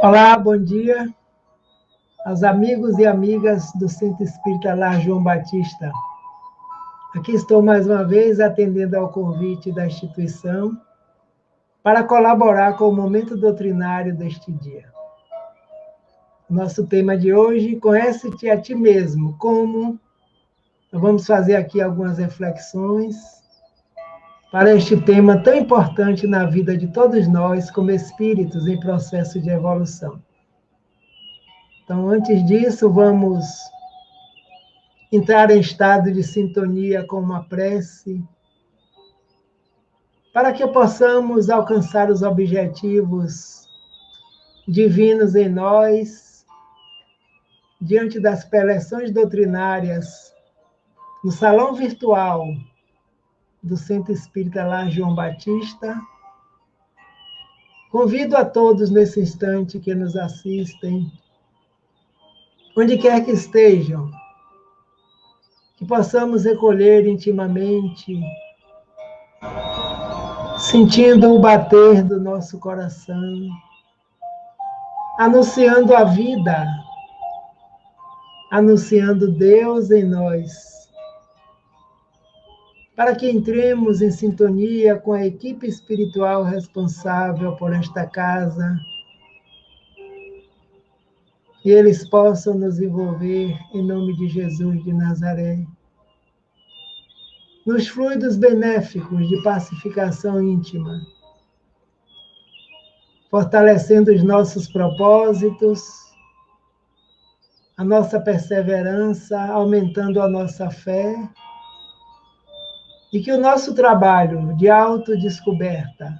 Olá, bom dia aos amigos e amigas do Centro Espírita Lar João Batista. Aqui estou mais uma vez atendendo ao convite da instituição para colaborar com o momento doutrinário deste dia. Nosso tema de hoje, conhece-te a ti mesmo. Como? Vamos fazer aqui algumas reflexões para este tema tão importante na vida de todos nós como espíritos em processo de evolução. Então, antes disso, vamos entrar em estado de sintonia com uma prece, para que possamos alcançar os objetivos divinos em nós, diante das preleções doutrinárias, no salão virtual do Centro Espírita Lar João Batista. Convido a todos nesse instante que nos assistem, onde quer que estejam, que possamos recolher intimamente, sentindo o bater do nosso coração, anunciando a vida, anunciando Deus em nós, para que entremos em sintonia com a equipe espiritual responsável por esta casa, e eles possam nos envolver em nome de Jesus de Nazaré, nos fluidos benéficos de pacificação íntima, fortalecendo os nossos propósitos, a nossa perseverança, aumentando a nossa fé, e que o nosso trabalho de autodescoberta,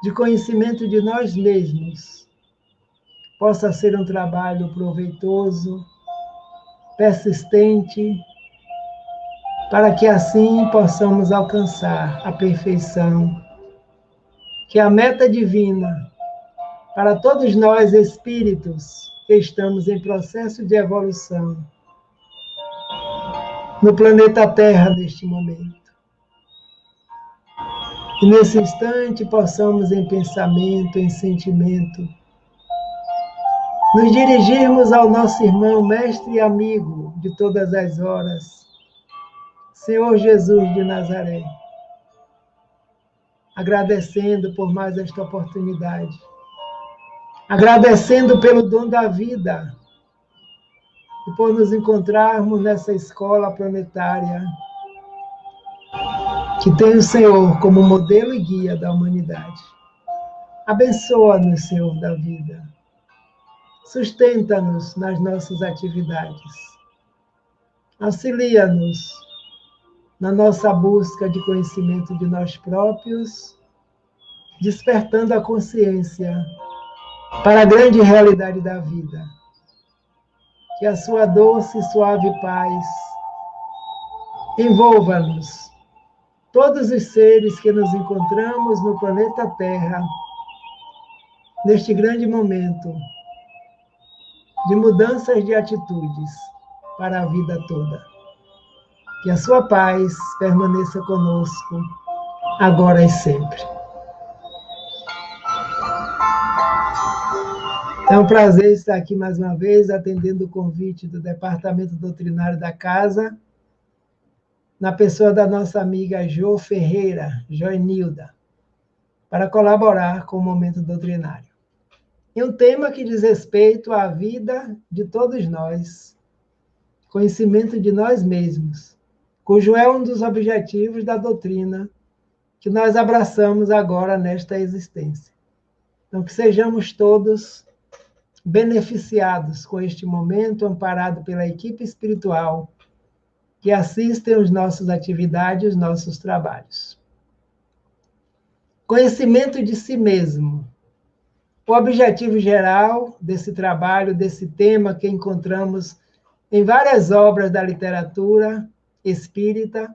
de conhecimento de nós mesmos, possa ser um trabalho proveitoso, persistente, para que assim possamos alcançar a perfeição, que é a meta divina para todos nós espíritos que estamos em processo de evolução no planeta Terra neste momento. E nesse instante possamos em pensamento, em sentimento, nos dirigirmos ao nosso irmão, mestre e amigo de todas as horas, Senhor Jesus de Nazaré, agradecendo por mais esta oportunidade, agradecendo pelo dom da vida e por nos encontrarmos nessa escola planetária que tem o Senhor como modelo e guia da humanidade. Abençoa-nos, Senhor da vida. Sustenta-nos nas nossas atividades. Auxilia-nos na nossa busca de conhecimento de nós próprios, despertando a consciência para a grande realidade da vida. Que a sua doce e suave paz envolva-nos, todos os seres que nos encontramos no planeta Terra, neste grande momento de mudanças de atitudes para a vida toda. Que a sua paz permaneça conosco, agora e sempre. É um prazer estar aqui mais uma vez, atendendo o convite do Departamento Doutrinário da Casa, na pessoa da nossa amiga Jo Ferreira, Joenilda, para colaborar com o Momento Doutrinário. E um tema que diz respeito à vida de todos nós, conhecimento de nós mesmos, cujo é um dos objetivos da doutrina que nós abraçamos agora nesta existência. Então, que sejamos todos beneficiados com este momento, amparado pela equipe espiritual que assistem às nossas atividades, os nossos trabalhos. Conhecimento de si mesmo. O objetivo geral desse trabalho, desse tema que encontramos em várias obras da literatura espírita,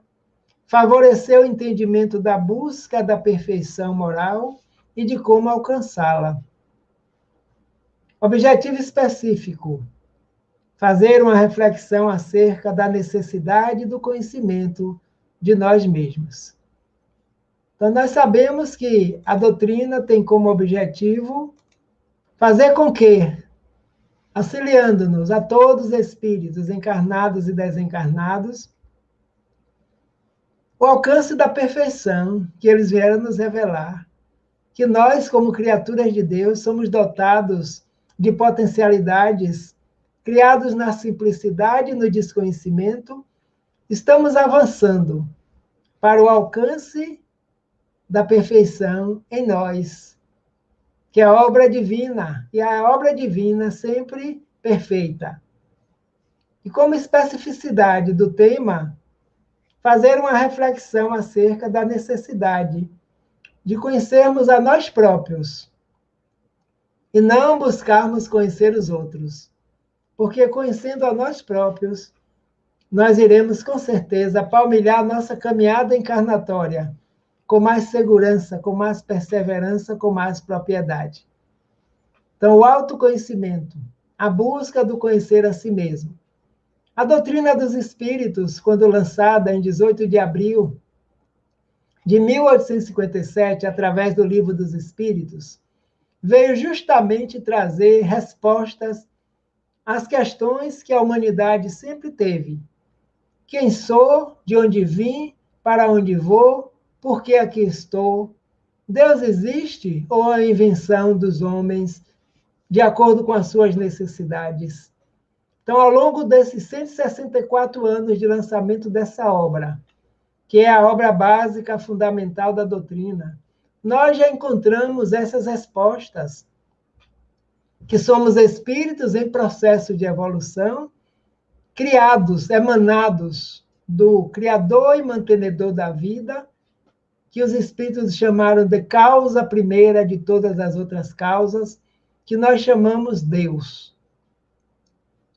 favorecer o entendimento da busca da perfeição moral e de como alcançá-la. Objetivo específico: fazer uma reflexão acerca da necessidade do conhecimento de nós mesmos. Então, nós sabemos que a doutrina tem como objetivo fazer com que, auxiliando-nos a todos os espíritos encarnados e desencarnados, o alcance da perfeição que eles vieram nos revelar, que nós, como criaturas de Deus, somos dotados de potencialidades, criados na simplicidade e no desconhecimento, estamos avançando para o alcance da perfeição em nós, que é a obra divina, e a obra divina sempre perfeita. E como especificidade do tema, fazer uma reflexão acerca da necessidade de conhecermos a nós próprios e não buscarmos conhecer os outros, porque conhecendo a nós próprios, nós iremos com certeza palmilhar nossa caminhada encarnatória com mais segurança, com mais perseverança, com mais propriedade. Então, o autoconhecimento, a busca do conhecer a si mesmo. A doutrina dos espíritos, quando lançada em 18 de abril de 1857, através do Livro dos Espíritos, veio justamente trazer respostas às questões que a humanidade sempre teve. Quem sou? De onde vim? Para onde vou? Por que aqui estou? Deus existe ou é a invenção dos homens de acordo com as suas necessidades? Então, ao longo desses 164 anos de lançamento dessa obra, que é a obra básica fundamental da doutrina, nós já encontramos essas respostas, que somos espíritos em processo de evolução, criados, emanados do Criador e mantenedor da vida, que os espíritos chamaram de causa primeira de todas as outras causas, que nós chamamos Deus.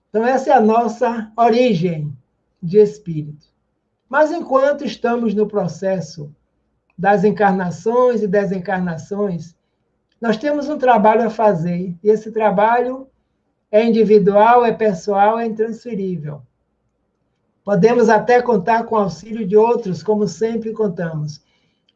Então, essa é a nossa origem de espírito. Mas, enquanto estamos no processo das encarnações e desencarnações, nós temos um trabalho a fazer, e esse trabalho é individual, é pessoal, é intransferível. Podemos até contar com o auxílio de outros, como sempre contamos,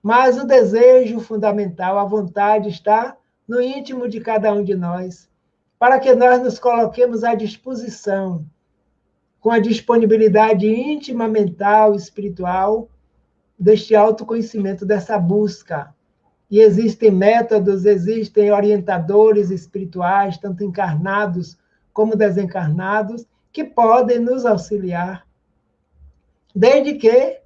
mas o desejo fundamental, a vontade está no íntimo de cada um de nós, para que nós nos coloquemos à disposição, com a disponibilidade íntima, mental, espiritual, deste autoconhecimento, dessa busca. E existem métodos, existem orientadores espirituais, tanto encarnados como desencarnados, que podem nos auxiliar, desde que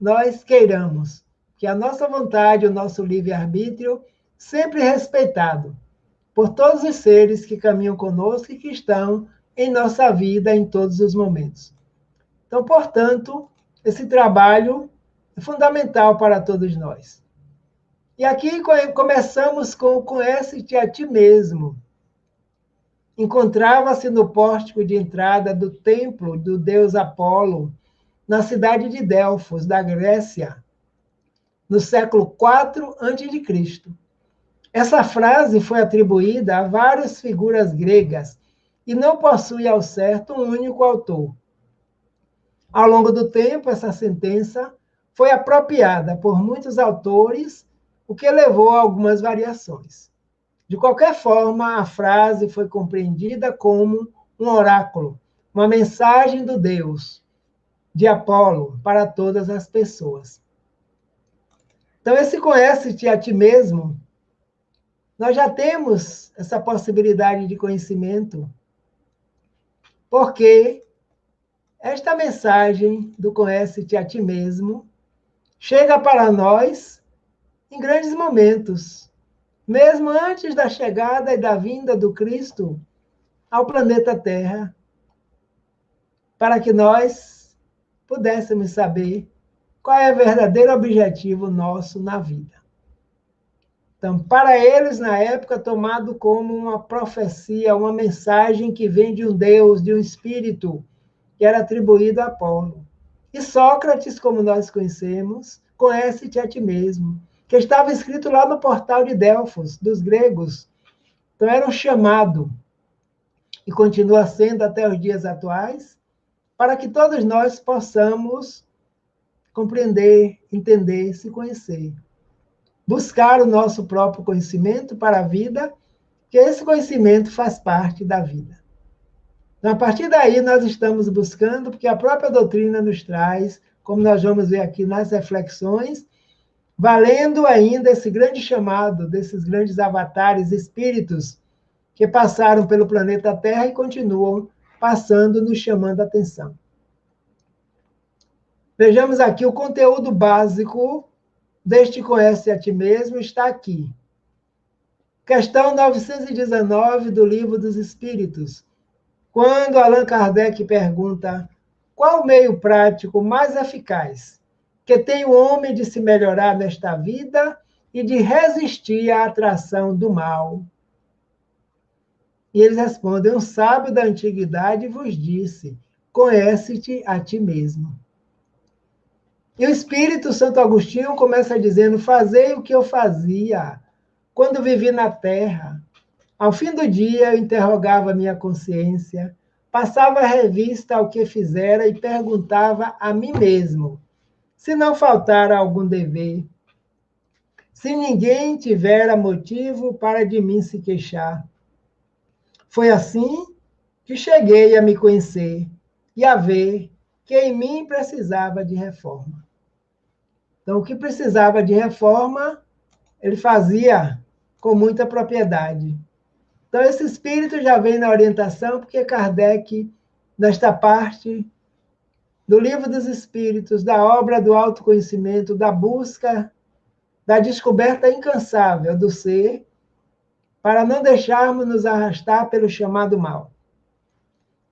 nós queiramos que a nossa vontade, o nosso livre-arbítrio, sempre respeitado por todos os seres que caminham conosco e que estão em nossa vida em todos os momentos. Então, portanto, esse trabalho é fundamental para todos nós. E aqui começamos com Conhece-te a ti mesmo. Encontrava-se no pórtico de entrada do templo do deus Apolo, na cidade de Delfos, da Grécia, no século IV a.C. Essa frase foi atribuída a várias figuras gregas e não possui ao certo um único autor. Ao longo do tempo, essa sentença foi apropriada por muitos autores, o que levou a algumas variações. De qualquer forma, a frase foi compreendida como um oráculo, uma mensagem do Deus, de Apolo, para todas as pessoas. Então, esse conhece-te a ti mesmo, nós já temos essa possibilidade de conhecimento, porque esta mensagem do conhece-te a ti mesmo chega para nós em grandes momentos, mesmo antes da chegada e da vinda do Cristo ao planeta Terra, para que nós pudéssemos saber qual é o verdadeiro objetivo nosso na vida. Então, para eles, na época, tomado como uma profecia, uma mensagem que vem de um Deus, de um Espírito, que era atribuído a Apolo. E Sócrates, como nós conhecemos, conhece-te a ti mesmo, que estava escrito lá no portal de Delfos, dos gregos. Então, era um chamado, e continua sendo até os dias atuais, para que todos nós possamos compreender, entender, se conhecer. Buscar o nosso próprio conhecimento para a vida que esse conhecimento faz parte da vida. Então, a partir daí, nós estamos buscando, porque a própria doutrina nos traz, como nós vamos ver aqui nas reflexões, valendo ainda esse grande chamado desses grandes avatares, espíritos, que passaram pelo planeta Terra e continuam passando, nos chamando a atenção. Vejamos aqui o conteúdo básico deste Conhece a Ti Mesmo, está aqui. Questão 919 do Livro dos Espíritos. Quando Allan Kardec pergunta qual o meio prático mais eficaz que tem o homem de se melhorar nesta vida e de resistir à atração do mal? E eles respondem: um sábio da antiguidade vos disse, conhece-te a ti mesmo. E o Espírito Santo Agostinho começa dizendo: fazei o que eu fazia quando vivi na terra. Ao fim do dia, eu interrogava minha consciência, passava a revista ao que fizera e perguntava a mim mesmo se não faltara algum dever, se ninguém tivera motivo para de mim se queixar. Foi assim que cheguei a me conhecer e a ver que em mim precisava de reforma. Então, o que precisava de reforma, ele fazia com muita propriedade. Então, esse espírito já vem na orientação, porque Kardec, nesta parte do Livro dos Espíritos, da obra do autoconhecimento, da busca, da descoberta incansável do ser, para não deixarmos nos arrastar pelo chamado mal.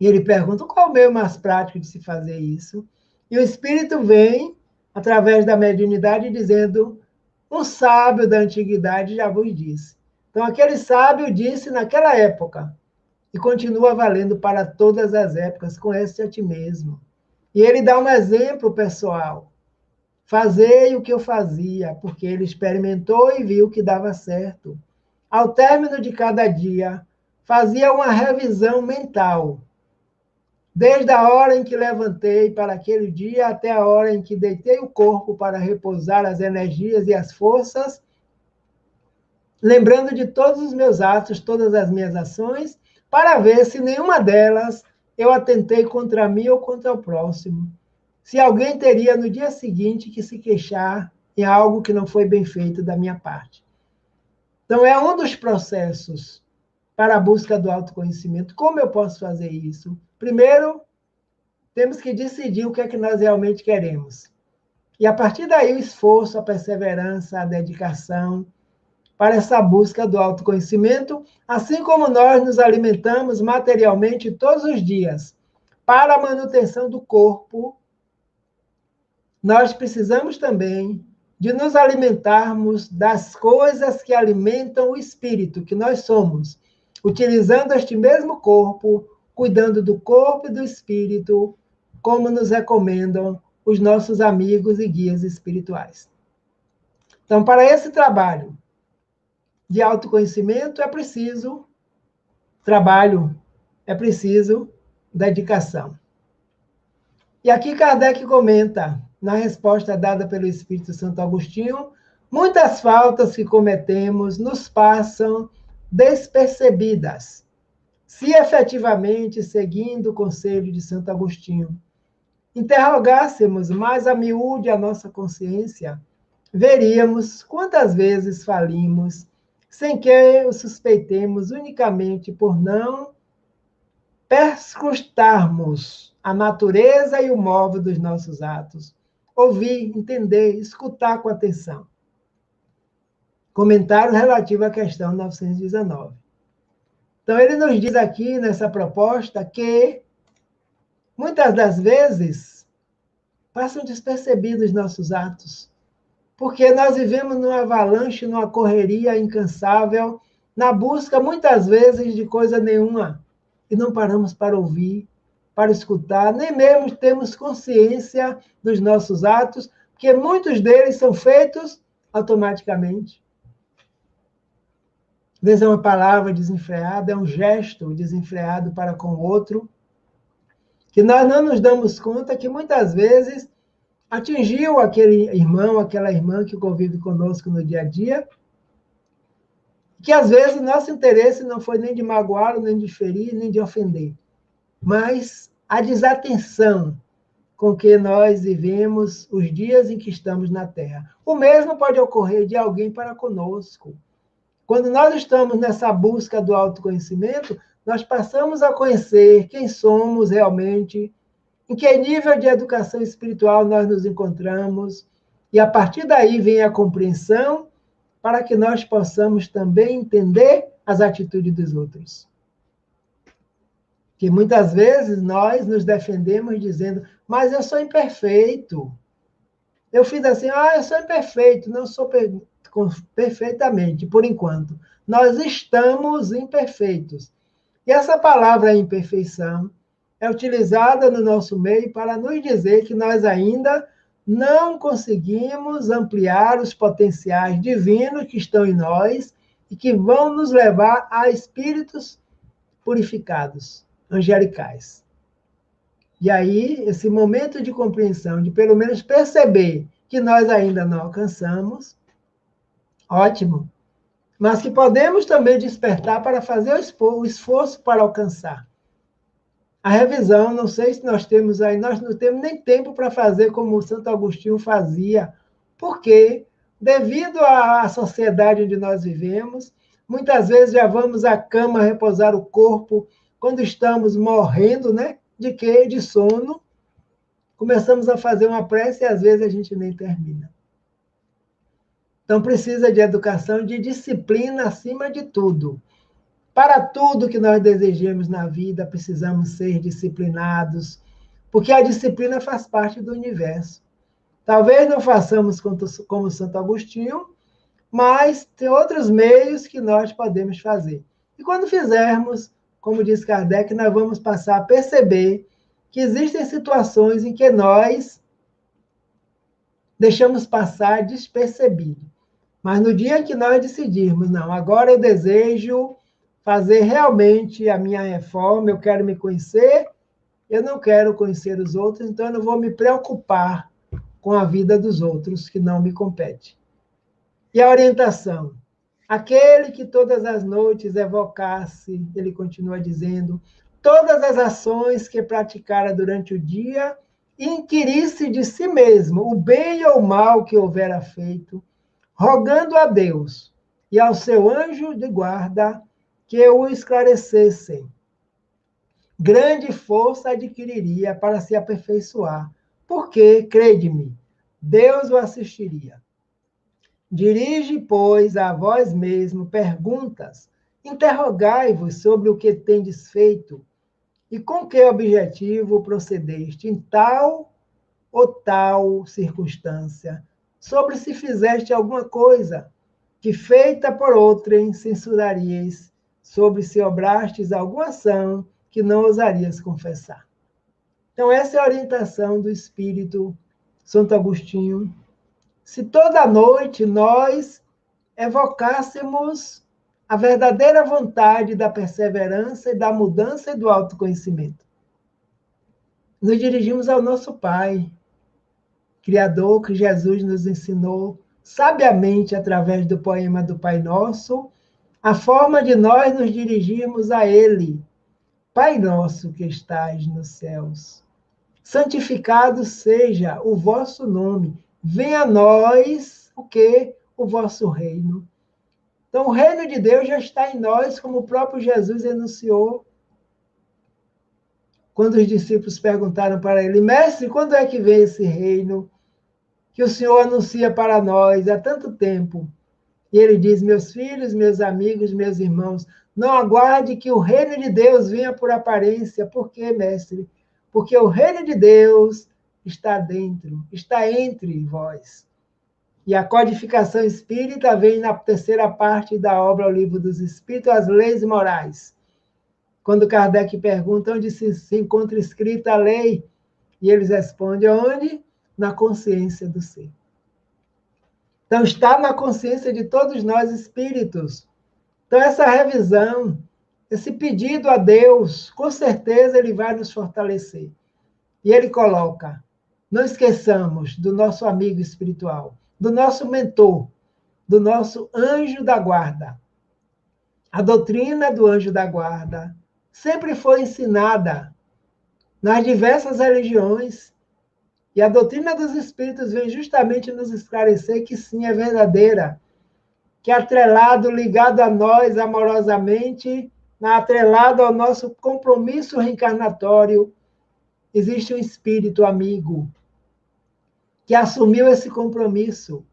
E ele pergunta qual é o meio mais prático de se fazer isso. E o espírito vem, através da mediunidade, dizendo: um sábio da antiguidade já vos disse. Então, aquele sábio disse naquela época, e continua valendo para todas as épocas: conhece a ti mesmo. E ele dá um exemplo pessoal. Fazei o que eu fazia, porque ele experimentou e viu que dava certo. Ao término de cada dia, fazia uma revisão mental. Desde a hora em que levantei para aquele dia até a hora em que deitei o corpo para repousar as energias e as forças, lembrando de todos os meus atos, todas as minhas ações, para ver se nenhuma delas eu atentei contra mim ou contra o próximo. Se alguém teria no dia seguinte que se queixar em algo que não foi bem feito da minha parte. Então, é um dos processos para a busca do autoconhecimento. Como eu posso fazer isso? Primeiro, temos que decidir o que é que nós realmente queremos. E, a partir daí, o esforço, a perseverança, a dedicação para essa busca do autoconhecimento, assim como nós nos alimentamos materialmente todos os dias para a manutenção do corpo, nós precisamos também de nos alimentarmos das coisas que alimentam o espírito, que nós somos, utilizando este mesmo corpo, cuidando do corpo e do espírito, como nos recomendam os nossos amigos e guias espirituais. Então, para esse trabalho de autoconhecimento, é preciso trabalho, é preciso dedicação. E aqui Kardec comenta, na resposta dada pelo Espírito Santo Agostinho: muitas faltas que cometemos nos passam despercebidas, se efetivamente, seguindo o conselho de Santo Agostinho, interrogássemos mais a miúde a nossa consciência, veríamos quantas vezes falimos, sem que o suspeitemos, unicamente por não perscrutarmos a natureza e o móvel dos nossos atos. Ouvir, entender, escutar com atenção. Comentário relativo à questão 919. Então, ele nos diz aqui, nessa proposta, que muitas das vezes passam despercebidos nossos atos, porque nós vivemos numa avalanche, numa correria incansável, na busca, muitas vezes, de coisa nenhuma, e não paramos para ouvir, para escutar, nem mesmo temos consciência dos nossos atos, porque muitos deles são feitos automaticamente. Às vezes é uma palavra desenfreada, é um gesto desenfreado para com o outro, que nós não nos damos conta que muitas vezes atingiu aquele irmão, aquela irmã que convive conosco no dia a dia, que às vezes o nosso interesse não foi nem de magoá-lo, nem de ferir, nem de ofender, mas a desatenção com que nós vivemos os dias em que estamos na Terra. O mesmo pode ocorrer de alguém para conosco. Quando nós estamos nessa busca do autoconhecimento, nós passamos a conhecer quem somos realmente, em que nível de educação espiritual nós nos encontramos, e a partir daí vem a compreensão para que nós possamos também entender as atitudes dos outros. Que muitas vezes nós nos defendemos dizendo, mas eu sou imperfeito. Eu fiz assim, eu sou imperfeito, não sou perfeitamente, por enquanto. Nós estamos imperfeitos. E essa palavra imperfeição é utilizada no nosso meio para nos dizer que nós ainda não conseguimos ampliar os potenciais divinos que estão em nós e que vão nos levar a espíritos purificados, angelicais. E aí, esse momento de compreensão, de pelo menos perceber que nós ainda não alcançamos, ótimo, mas que podemos também despertar para fazer o esforço para alcançar. A revisão, não sei se nós temos aí, nós não temos nem tempo para fazer como o Santo Agostinho fazia, porque, devido à sociedade onde nós vivemos, muitas vezes já vamos à cama repousar o corpo quando estamos morrendo, né? De quê? De sono. Começamos a fazer uma prece e às vezes a gente nem termina. Então precisa de educação, de disciplina acima de tudo. Para tudo que nós desejemos na vida, precisamos ser disciplinados, porque a disciplina faz parte do universo. Talvez não façamos como Santo Agostinho, mas tem outros meios que nós podemos fazer. E quando fizermos, como diz Kardec, nós vamos passar a perceber que existem situações em que nós deixamos passar despercebido. Mas no dia que nós decidirmos, não, agora eu desejo fazer realmente a minha reforma, eu quero me conhecer, eu não quero conhecer os outros, então eu não vou me preocupar com a vida dos outros, que não me compete. E a orientação? Aquele que todas as noites evocasse, ele continua dizendo, todas as ações que praticara durante o dia e inquirisse de si mesmo o bem ou o mal que houvera feito, rogando a Deus e ao seu anjo de guarda que o esclarecessem. Grande força adquiriria para se aperfeiçoar, porque, crede-me, Deus o assistiria. Dirige, pois, a vós mesmo perguntas, interrogai-vos sobre o que tendes feito e com que objetivo procedeste em tal ou tal circunstância, sobre se fizeste alguma coisa que, feita por outrem, censurarias, sobre se obrastes alguma ação que não ousarias confessar. Então, essa é a orientação do Espírito Santo Agostinho. Se toda noite nós evocássemos a verdadeira vontade da perseverança e da mudança e do autoconhecimento, nos dirigimos ao nosso Pai, Criador, que Jesus nos ensinou sabiamente através do poema do Pai Nosso, a forma de nós nos dirigirmos a Ele. Pai nosso que estais nos céus, santificado seja o vosso nome. Venha a nós o quê? O vosso reino. Então, o reino de Deus já está em nós, como o próprio Jesus enunciou. Quando os discípulos perguntaram para ele, mestre, quando é que vem esse reino que o Senhor anuncia para nós há tanto tempo? E ele diz, meus filhos, meus amigos, meus irmãos, não aguarde que o reino de Deus venha por aparência. Por quê, mestre? Porque o reino de Deus está dentro, está entre vós. E a codificação espírita vem na terceira parte da obra O Livro dos Espíritos, As Leis Morais. Quando Kardec pergunta onde se encontra escrita a lei, e eles respondem, onde? Na consciência do ser. Então, está na consciência de todos nós espíritos. Então, essa revisão, esse pedido a Deus, com certeza ele vai nos fortalecer. E ele coloca, não esqueçamos do nosso amigo espiritual, do nosso mentor, do nosso anjo da guarda. A doutrina do anjo da guarda sempre foi ensinada nas diversas religiões, e a doutrina dos espíritos vem justamente nos esclarecer que sim, é verdadeira, que é atrelado, ligado a nós amorosamente, atrelado ao nosso compromisso reencarnatório, existe um espírito amigo que assumiu esse compromisso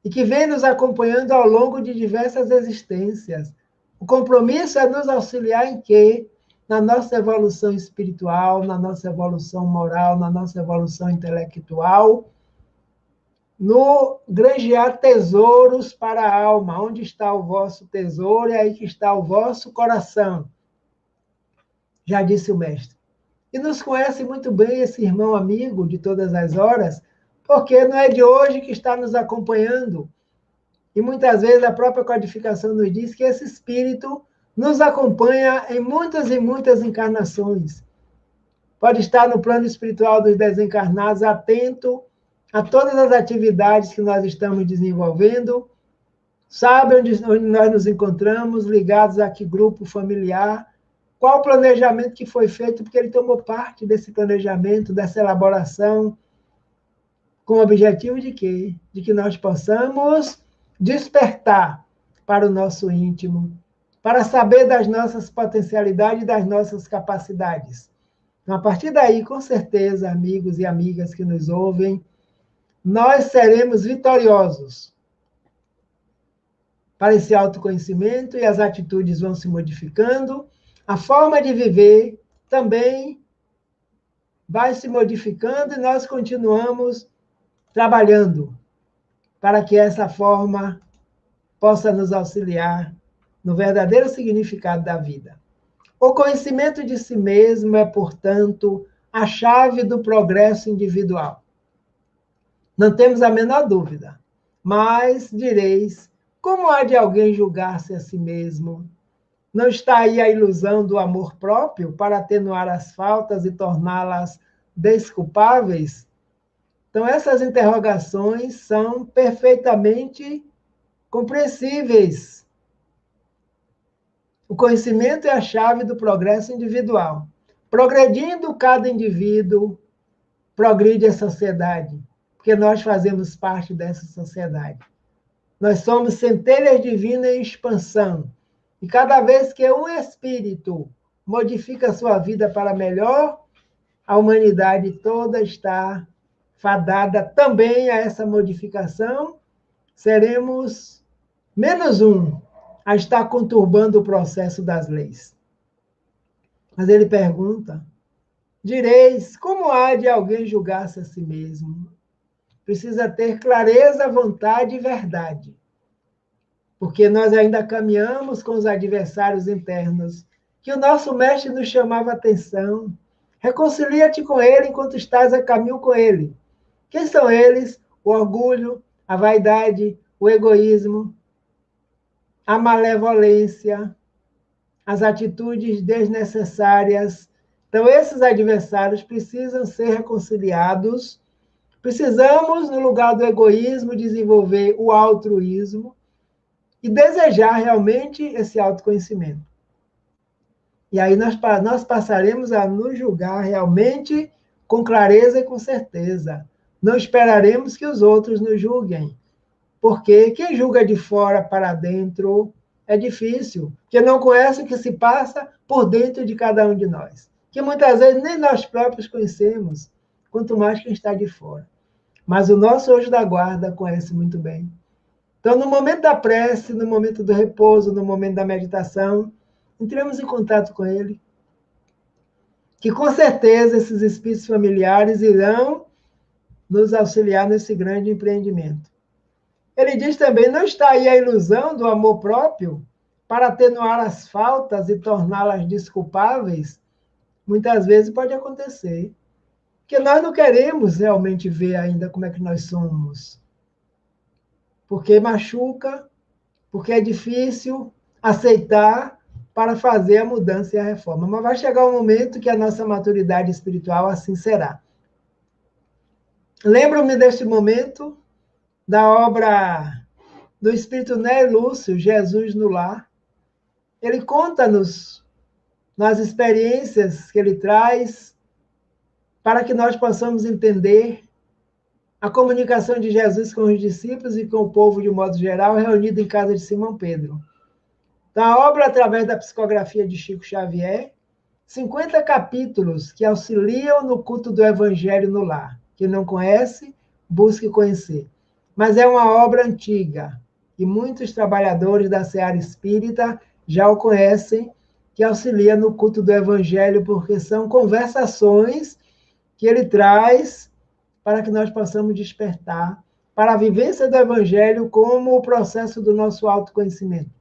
e que vem nos acompanhando ao longo de diversas existências. O compromisso é nos auxiliar em quê? Na nossa evolução espiritual, na nossa evolução moral, na nossa evolução intelectual, no granjear tesouros para a alma. Onde está o vosso tesouro? É aí que está o vosso coração, já disse o mestre. E nos conhece muito bem esse irmão amigo de todas as horas, porque não é de hoje que está nos acompanhando. E muitas vezes a própria codificação nos diz que esse espírito nos acompanha em muitas e muitas encarnações. Pode estar no plano espiritual dos desencarnados, atento a todas as atividades que nós estamos desenvolvendo, sabe onde nós nos encontramos, ligados a que grupo familiar, qual o planejamento que foi feito, porque ele tomou parte desse planejamento, dessa elaboração, com o objetivo de quê? De que nós possamos despertar para o nosso íntimo, para saber das nossas potencialidades e das nossas capacidades. Então, a partir daí, com certeza, amigos e amigas que nos ouvem, nós seremos vitoriosos para esse autoconhecimento e as atitudes vão se modificando, a forma de viver também vai se modificando e nós continuamos trabalhando para que essa forma possa nos auxiliar no verdadeiro significado da vida. O conhecimento de si mesmo é, portanto, a chave do progresso individual. Não temos a menor dúvida, mas direis, como há de alguém julgar-se a si mesmo? Não está aí a ilusão do amor próprio para atenuar as faltas e torná-las desculpáveis? Então, essas interrogações são perfeitamente compreensíveis. O conhecimento é a chave do progresso individual. Progredindo cada indivíduo, progride a sociedade, porque nós fazemos parte dessa sociedade. Nós somos centelhas divinas em expansão. E cada vez que um espírito modifica a sua vida para melhor, a humanidade toda está fadada também a essa modificação. Seremos menos um a estar conturbando o processo das leis. Mas ele pergunta, direis, como há de alguém julgar-se a si mesmo? Precisa ter clareza, vontade e verdade. Porque nós ainda caminhamos com os adversários internos, que o nosso mestre nos chamava a atenção. Reconcilia-te com ele enquanto estás a caminho com ele. Quem são eles? O orgulho, a vaidade, o egoísmo, a malevolência, as atitudes desnecessárias. Então, esses adversários precisam ser reconciliados. Precisamos, no lugar do egoísmo, desenvolver o altruísmo e desejar realmente esse autoconhecimento. E aí nós passaremos a nos julgar realmente com clareza e com certeza. Não esperaremos que os outros nos julguem, porque quem julga de fora para dentro é difícil, porque não conhece o que se passa por dentro de cada um de nós, que muitas vezes nem nós próprios conhecemos, quanto mais quem está de fora. Mas o nosso anjo da guarda conhece muito bem. Então, no momento da prece, no momento do repouso, no momento da meditação, entremos em contato com ele, que com certeza esses espíritos familiares irão nos auxiliar nesse grande empreendimento. Ele diz também, não está aí a ilusão do amor próprio para atenuar as faltas e torná-las desculpáveis? Muitas vezes pode acontecer, porque nós não queremos realmente ver ainda como é que nós somos. Porque machuca, porque é difícil aceitar para fazer a mudança e a reforma. Mas vai chegar um momento que a nossa maturidade espiritual assim será. Lembro-me deste momento da obra do espírito Né Lúcio, Jesus no Lar, ele conta-nos nas experiências que ele traz para que nós possamos entender a comunicação de Jesus com os discípulos e com o povo de modo geral, reunido em casa de Simão Pedro. Então, a obra, através da psicografia de Chico Xavier, 50 capítulos que auxiliam no culto do Evangelho no lar. Quem não conhece, busque conhecer. Mas é uma obra antiga, e muitos trabalhadores da seara espírita já o conhecem, que auxilia no culto do Evangelho, porque são conversações que ele traz para que nós possamos despertar para a vivência do Evangelho como o processo do nosso autoconhecimento.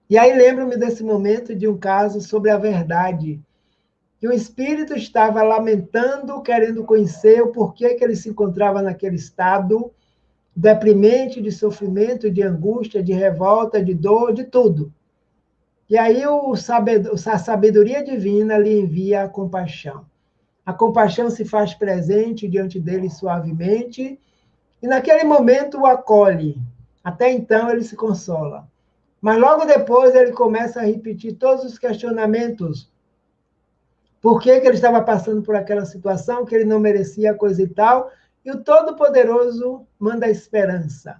E aí lembro-me desse momento de um caso sobre a verdade, que o espírito estava lamentando, querendo conhecer o porquê que ele se encontrava naquele estado deprimente, de sofrimento, de angústia, de revolta, de dor, de tudo. E aí a sabedoria divina lhe envia a compaixão. A compaixão se faz presente diante dele suavemente, e naquele momento o acolhe. Até então ele se consola. Mas logo depois ele começa a repetir todos os questionamentos. Por que ele estava passando por aquela situação, que ele não merecia coisa e tal. E o Todo-Poderoso manda a esperança.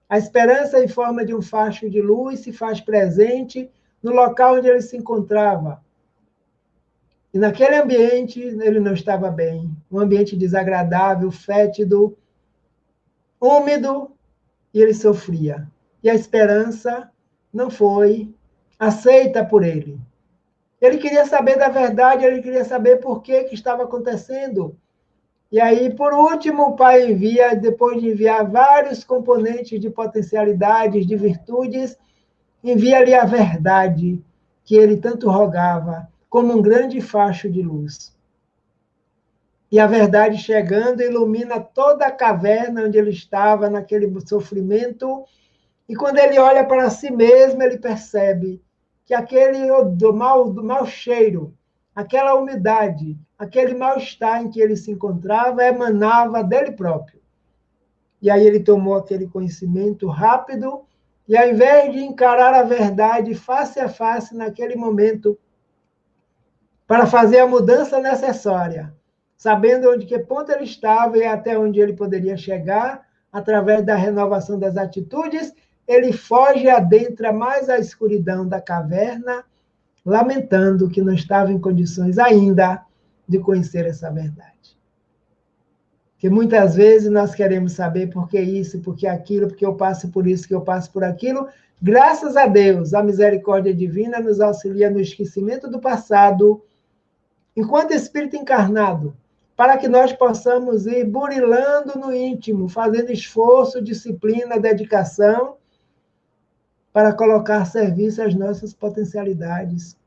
A esperança, em forma de um facho de luz, se faz presente no local onde ele se encontrava. E naquele ambiente ele não estava bem. Um ambiente desagradável, fétido, úmido, e ele sofria. E a esperança não foi aceita por ele. Ele queria saber da verdade, ele queria saber por que estava acontecendo. E aí, por último, o Pai envia, depois de enviar vários componentes de potencialidades, de virtudes, envia-lhe a verdade que ele tanto rogava, como um grande facho de luz. E a verdade chegando ilumina toda a caverna onde ele estava, naquele sofrimento. E quando ele olha para si mesmo, ele percebe que aquele do mau cheiro, aquela umidade, aquele mal-estar em que ele se encontrava, emanava dele próprio. E aí ele tomou aquele conhecimento rápido, e ao invés de encarar a verdade face a face naquele momento, para fazer a mudança necessária, sabendo onde que ponto ele estava e até onde ele poderia chegar, através da renovação das atitudes, ele foge e adentra mais a escuridão da caverna, lamentando que não estava em condições ainda de conhecer essa verdade. Porque muitas vezes nós queremos saber por que isso, por que aquilo, porque eu passo por isso, que eu passo por aquilo. Graças a Deus, a misericórdia divina nos auxilia no esquecimento do passado, enquanto espírito encarnado, para que nós possamos ir burilando no íntimo, fazendo esforço, disciplina, dedicação, para colocar a serviço as nossas potencialidades,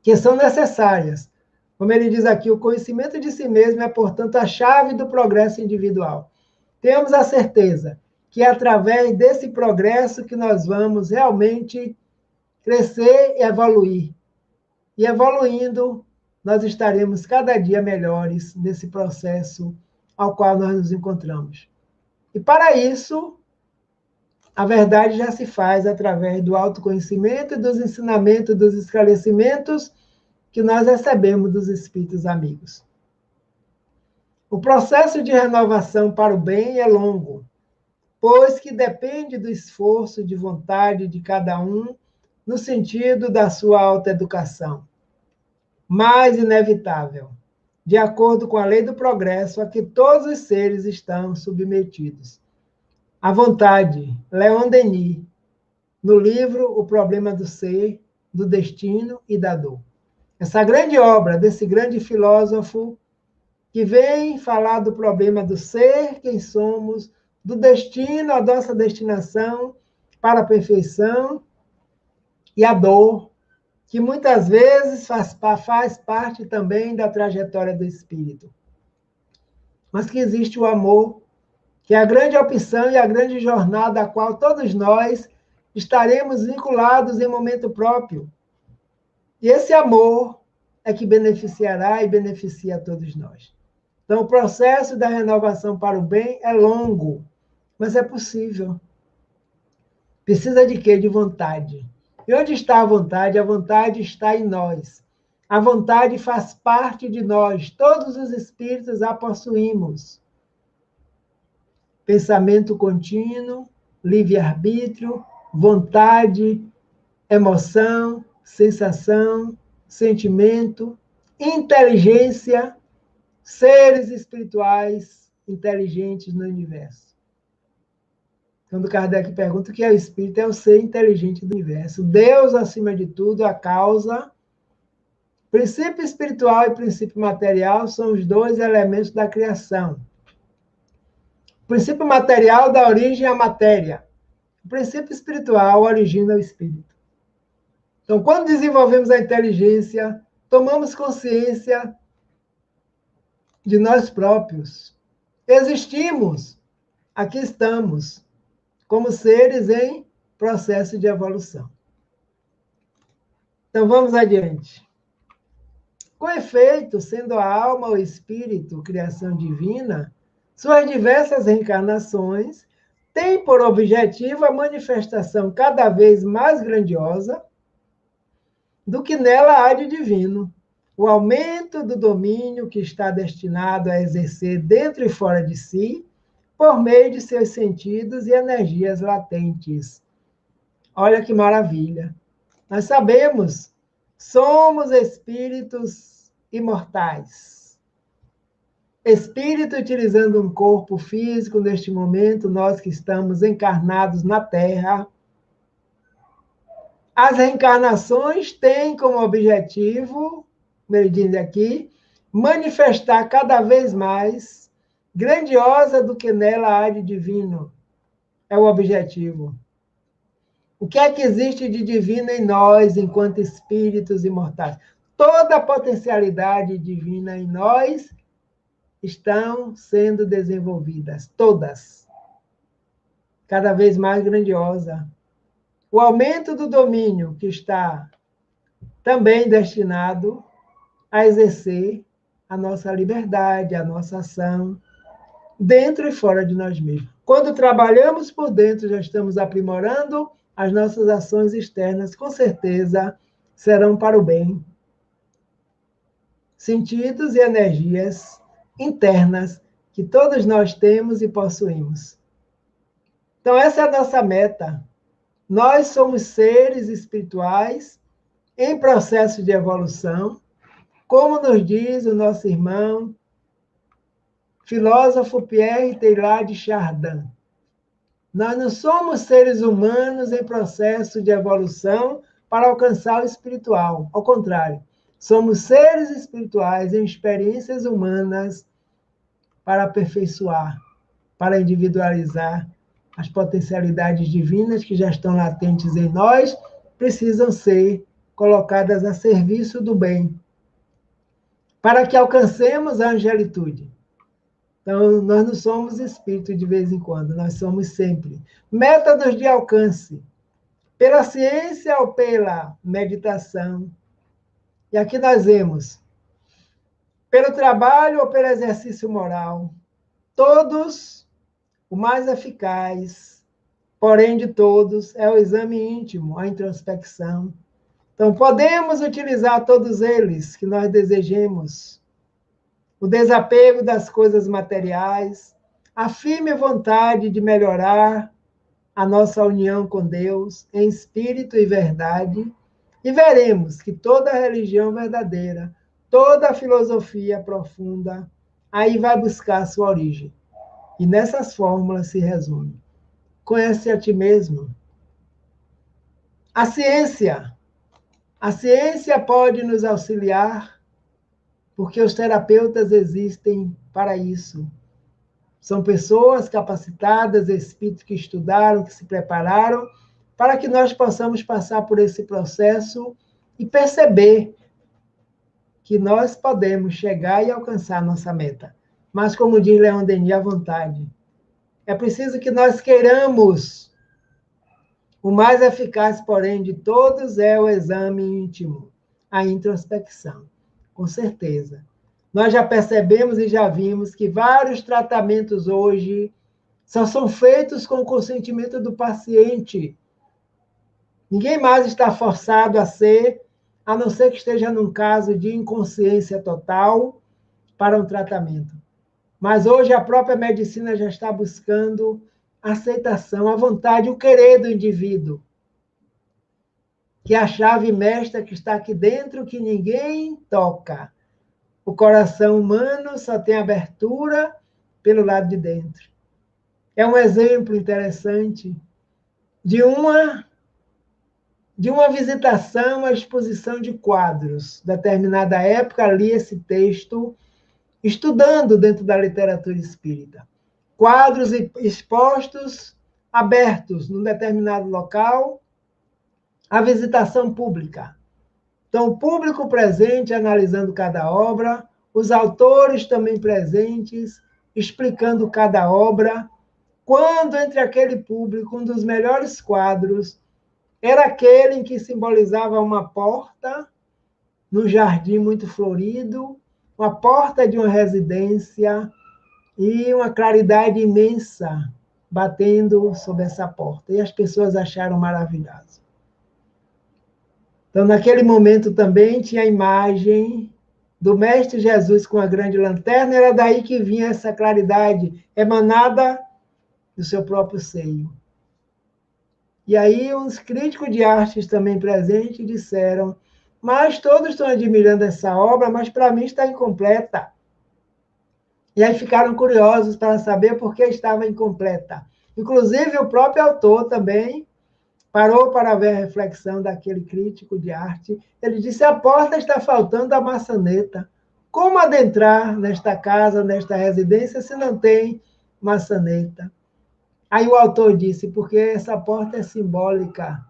que são necessárias. Como ele diz aqui, o conhecimento de si mesmo é, portanto, a chave do progresso individual. Tenhamos a certeza que é através desse progresso que nós vamos realmente crescer e evoluir. E evoluindo, nós estaremos cada dia melhores nesse processo ao qual nós nos encontramos. E para isso, a verdade já se faz através do autoconhecimento e dos ensinamentos, dos esclarecimentos que nós recebemos dos espíritos amigos. O processo de renovação para o bem é longo, pois que depende do esforço de vontade de cada um no sentido da sua autoeducação, mas inevitável, de acordo com a lei do progresso a que todos os seres estão submetidos. A vontade, Leon Denis, no livro O Problema do Ser, do Destino e da Dor. Essa grande obra desse grande filósofo que vem falar do problema do ser, quem somos, do destino, a nossa destinação para a perfeição, e a dor, que muitas vezes faz parte também da trajetória do espírito. Mas que existe o amor, que é a grande opção e a grande jornada a qual todos nós estaremos vinculados em momento próprio. E esse amor é que beneficiará e beneficia a todos nós. Então, o processo da renovação para o bem é longo, mas é possível. Precisa de quê? De vontade. E onde está a vontade? A vontade está em nós. A vontade faz parte de nós. Todos os espíritos a possuímos. Pensamento contínuo, livre-arbítrio, vontade, emoção, sensação, sentimento, inteligência, seres espirituais inteligentes no universo. Quando Kardec pergunta o que é o espírito, é o ser inteligente do universo. Deus, acima de tudo, a causa. Princípio espiritual e princípio material são os dois elementos da criação. O princípio material dá origem à matéria. O princípio espiritual origina o espírito. Então, quando desenvolvemos a inteligência, tomamos consciência de nós próprios. Existimos, aqui estamos, como seres em processo de evolução. Então, vamos adiante. Com efeito, sendo a alma ou espírito criação divina, suas diversas reencarnações têm por objetivo a manifestação cada vez mais grandiosa do que nela há de divino, o aumento do domínio que está destinado a exercer dentro e fora de si, por meio de seus sentidos e energias latentes. Olha que maravilha! Nós sabemos, somos espíritos imortais. Espírito utilizando um corpo físico neste momento, nós que estamos encarnados na Terra. As reencarnações têm como objetivo, como ele diz aqui, manifestar cada vez mais, grandiosa do que nela há de divino. É o objetivo. O que é que existe de divino em nós, enquanto espíritos imortais? Toda a potencialidade divina em nós estão sendo desenvolvidas, todas. Cada vez mais grandiosa. O aumento do domínio que está também destinado a exercer a nossa liberdade, a nossa ação, dentro e fora de nós mesmos. Quando trabalhamos por dentro, já estamos aprimorando as nossas ações externas, com certeza serão para o bem. Sentidos e energias internas que todos nós temos e possuímos. Então, essa é a nossa meta. Nós somos seres espirituais em processo de evolução, como nos diz o nosso irmão, filósofo Pierre Teilhard de Chardin. Nós não somos seres humanos em processo de evolução para alcançar o espiritual. Ao contrário, somos seres espirituais em experiências humanas para aperfeiçoar, para individualizar as potencialidades divinas que já estão latentes em nós, precisam ser colocadas a serviço do bem, para que alcancemos a angelitude. Então, nós não somos espírito de vez em quando, nós somos sempre. Métodos de alcance, pela ciência ou pela meditação. E aqui nós vemos, pelo trabalho ou pelo exercício moral, todos, o mais eficaz, porém de todos, é o exame íntimo, a introspecção. Então, podemos utilizar todos eles que nós desejemos. O desapego das coisas materiais, a firme vontade de melhorar a nossa união com Deus em espírito e verdade, e veremos que toda religião verdadeira, toda filosofia profunda, aí vai buscar sua origem. E nessas fórmulas se resume. Conhece a ti mesmo. A ciência pode nos auxiliar, porque os terapeutas existem para isso. São pessoas capacitadas, espíritos que estudaram, que se prepararam, para que nós possamos passar por esse processo e perceber que nós podemos chegar e alcançar a nossa meta. Mas, como diz Leon Denis, à vontade. É preciso que nós queiramos. O mais eficaz, porém, de todos é o exame íntimo, a introspecção. Com certeza. Nós já percebemos e já vimos que vários tratamentos hoje só são feitos com o consentimento do paciente. Ninguém mais está forçado a ser, a não ser que esteja num caso de inconsciência total para um tratamento. Mas hoje a própria medicina já está buscando a aceitação, a vontade, o querer do indivíduo. Que é a chave mestra que está aqui dentro, que ninguém toca. O coração humano só tem abertura pelo lado de dentro. É um exemplo interessante de uma visitação à exposição de quadros. Determinada época, li esse texto estudando dentro da literatura espírita. Quadros expostos, abertos num determinado local, a visitação pública. Então, o público presente analisando cada obra, os autores também presentes, explicando cada obra, quando entre aquele público, um dos melhores quadros era aquele em que simbolizava uma porta num jardim muito florido, uma porta de uma residência e uma claridade imensa batendo sobre essa porta. E as pessoas acharam maravilhoso. Então, naquele momento também tinha a imagem do Mestre Jesus com a grande lanterna, era daí que vinha essa claridade emanada do seu próprio seio. E aí uns críticos de artes também presentes disseram, mas todos estão admirando essa obra, mas para mim está incompleta. E aí ficaram curiosos para saber por que estava incompleta. Inclusive, o próprio autor também parou para ver a reflexão daquele crítico de arte. Ele disse, a porta está faltando a maçaneta. Como adentrar nesta casa, nesta residência, se não tem maçaneta? Aí o autor disse, porque essa porta é simbólica.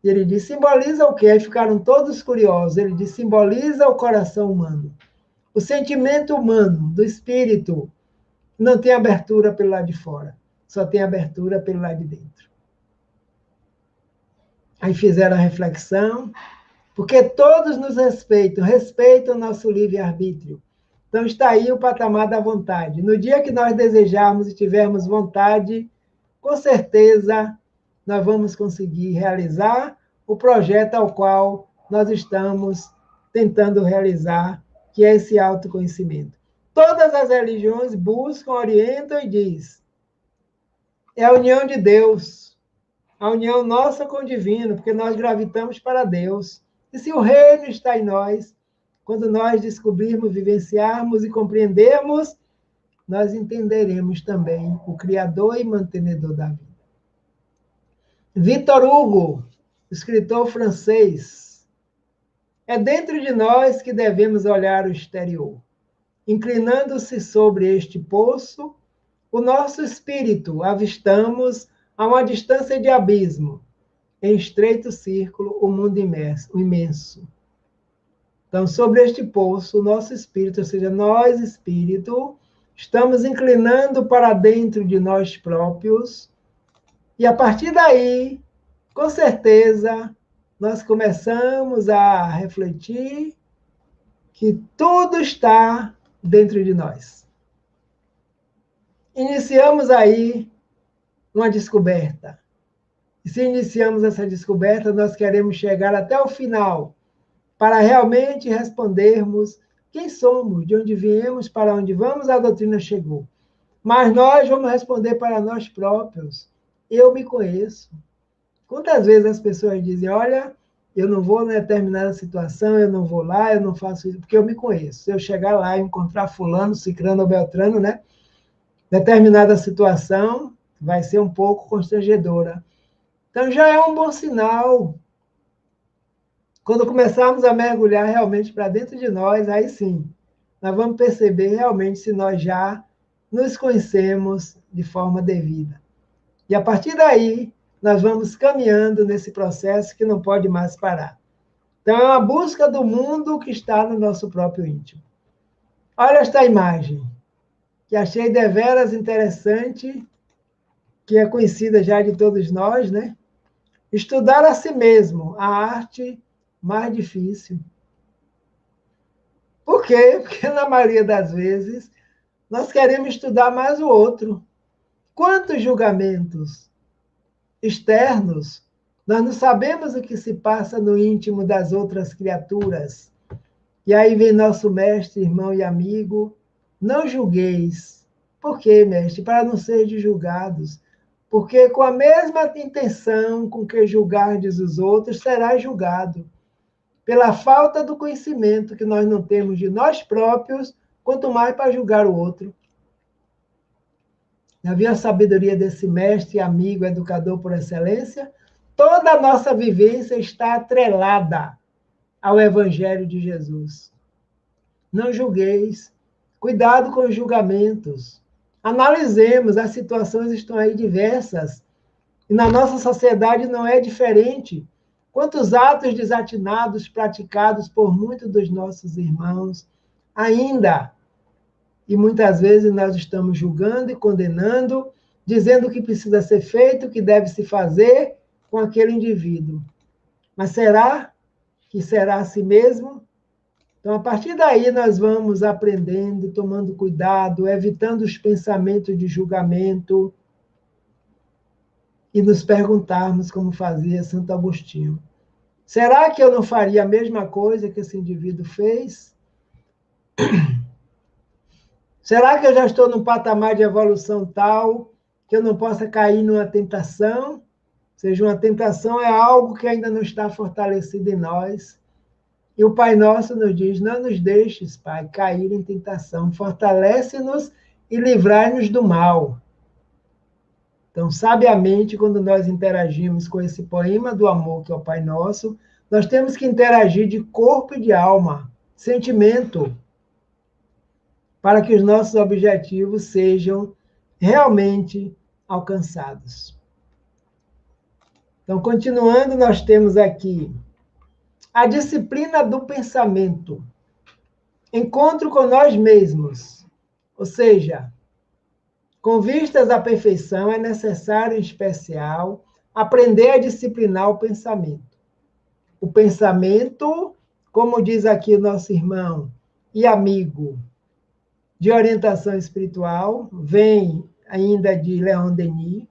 E ele disse, simboliza o quê? Aí ficaram todos curiosos. Ele disse, simboliza o coração humano. O sentimento humano, do espírito, não tem abertura pelo lado de fora, só tem abertura pelo lado de dentro. Aí fizeram a reflexão, porque todos nos respeitam o nosso livre-arbítrio. Então está aí o patamar da vontade. No dia que nós desejarmos e tivermos vontade, com certeza nós vamos conseguir realizar o projeto ao qual nós estamos tentando realizar, que é esse autoconhecimento. Todas as religiões buscam, orientam e diz, é a união de Deus, a união nossa com o divino, porque nós gravitamos para Deus. E se o reino está em nós, quando nós descobrirmos, vivenciarmos e compreendermos, nós entenderemos também o Criador e mantenedor da vida. Victor Hugo, escritor francês, é dentro de nós que devemos olhar o exterior. Inclinando-se sobre este poço, o nosso espírito avistamos a uma distância de abismo, em estreito círculo, o mundo imenso. Então, sobre este poço, o nosso espírito, ou seja, nós, espírito, estamos inclinando para dentro de nós próprios, e a partir daí, com certeza, nós começamos a refletir que tudo está dentro de nós. Iniciamos aí uma descoberta. E se iniciamos essa descoberta, nós queremos chegar até o final, para realmente respondermos quem somos, de onde viemos, para onde vamos, a doutrina chegou. Mas nós vamos responder para nós próprios. Eu me conheço. Quantas vezes as pessoas dizem, olha, eu não vou em determinada situação, eu não vou lá, eu não faço isso, porque eu me conheço. Se eu chegar lá e encontrar fulano, cicrano ou beltrano, né? Determinada situação vai ser um pouco constrangedora. Então já é um bom sinal. Quando começarmos a mergulhar realmente para dentro de nós, aí sim, nós vamos perceber realmente se nós já nos conhecemos de forma devida. E a partir daí, nós vamos caminhando nesse processo que não pode mais parar. Então, é uma busca do mundo que está no nosso próprio íntimo. Olha esta imagem, que achei deveras interessante, que é conhecida já de todos nós, né? Estudar a si mesmo, a arte mais difícil. Por quê? Porque, na maioria das vezes, nós queremos estudar mais o outro. Quantos julgamentos externos Nós não sabemos o que se passa no íntimo das outras criaturas. E aí vem nosso mestre, irmão e amigo, não julgueis. Por quê, mestre? Para não ser julgados. Porque com a mesma intenção com que julgardes os outros, será julgado. Pela falta do conhecimento que nós não temos de nós próprios, quanto mais para julgar o outro. Havia a sabedoria desse mestre, amigo, educador por excelência? Toda a nossa vivência está atrelada ao Evangelho de Jesus. Não julgueis. Cuidado com os julgamentos. Analisemos, as situações estão aí diversas. E na nossa sociedade não é diferente. Quantos atos desatinados praticados por muitos dos nossos irmãos ainda. E muitas vezes nós estamos julgando e condenando, dizendo o que precisa ser feito, o que deve se fazer com aquele indivíduo. Mas será que será assim mesmo? Então, a partir daí, nós vamos aprendendo, tomando cuidado, evitando os pensamentos de julgamento e nos perguntarmos como fazia Santo Agostinho. Será que eu não faria a mesma coisa que esse indivíduo fez? Será que eu já estou num patamar de evolução tal que eu não possa cair numa tentação? Ou seja, uma tentação é algo que ainda não está fortalecido em nós. E o Pai Nosso nos diz, não nos deixes, Pai, cair em tentação. Fortalece-nos e livrai-nos do mal. Então, sabiamente, quando nós interagimos com esse poema do amor, que é o Pai Nosso, nós temos que interagir de corpo e de alma, sentimento, para que os nossos objetivos sejam realmente alcançados. Então, continuando, nós temos aqui a disciplina do pensamento. Encontro com nós mesmos. Ou seja, com vistas à perfeição, é necessário, em especial, aprender a disciplinar o pensamento. O pensamento, como diz aqui o nosso irmão e amigo de orientação espiritual, vem ainda de Leon Denis.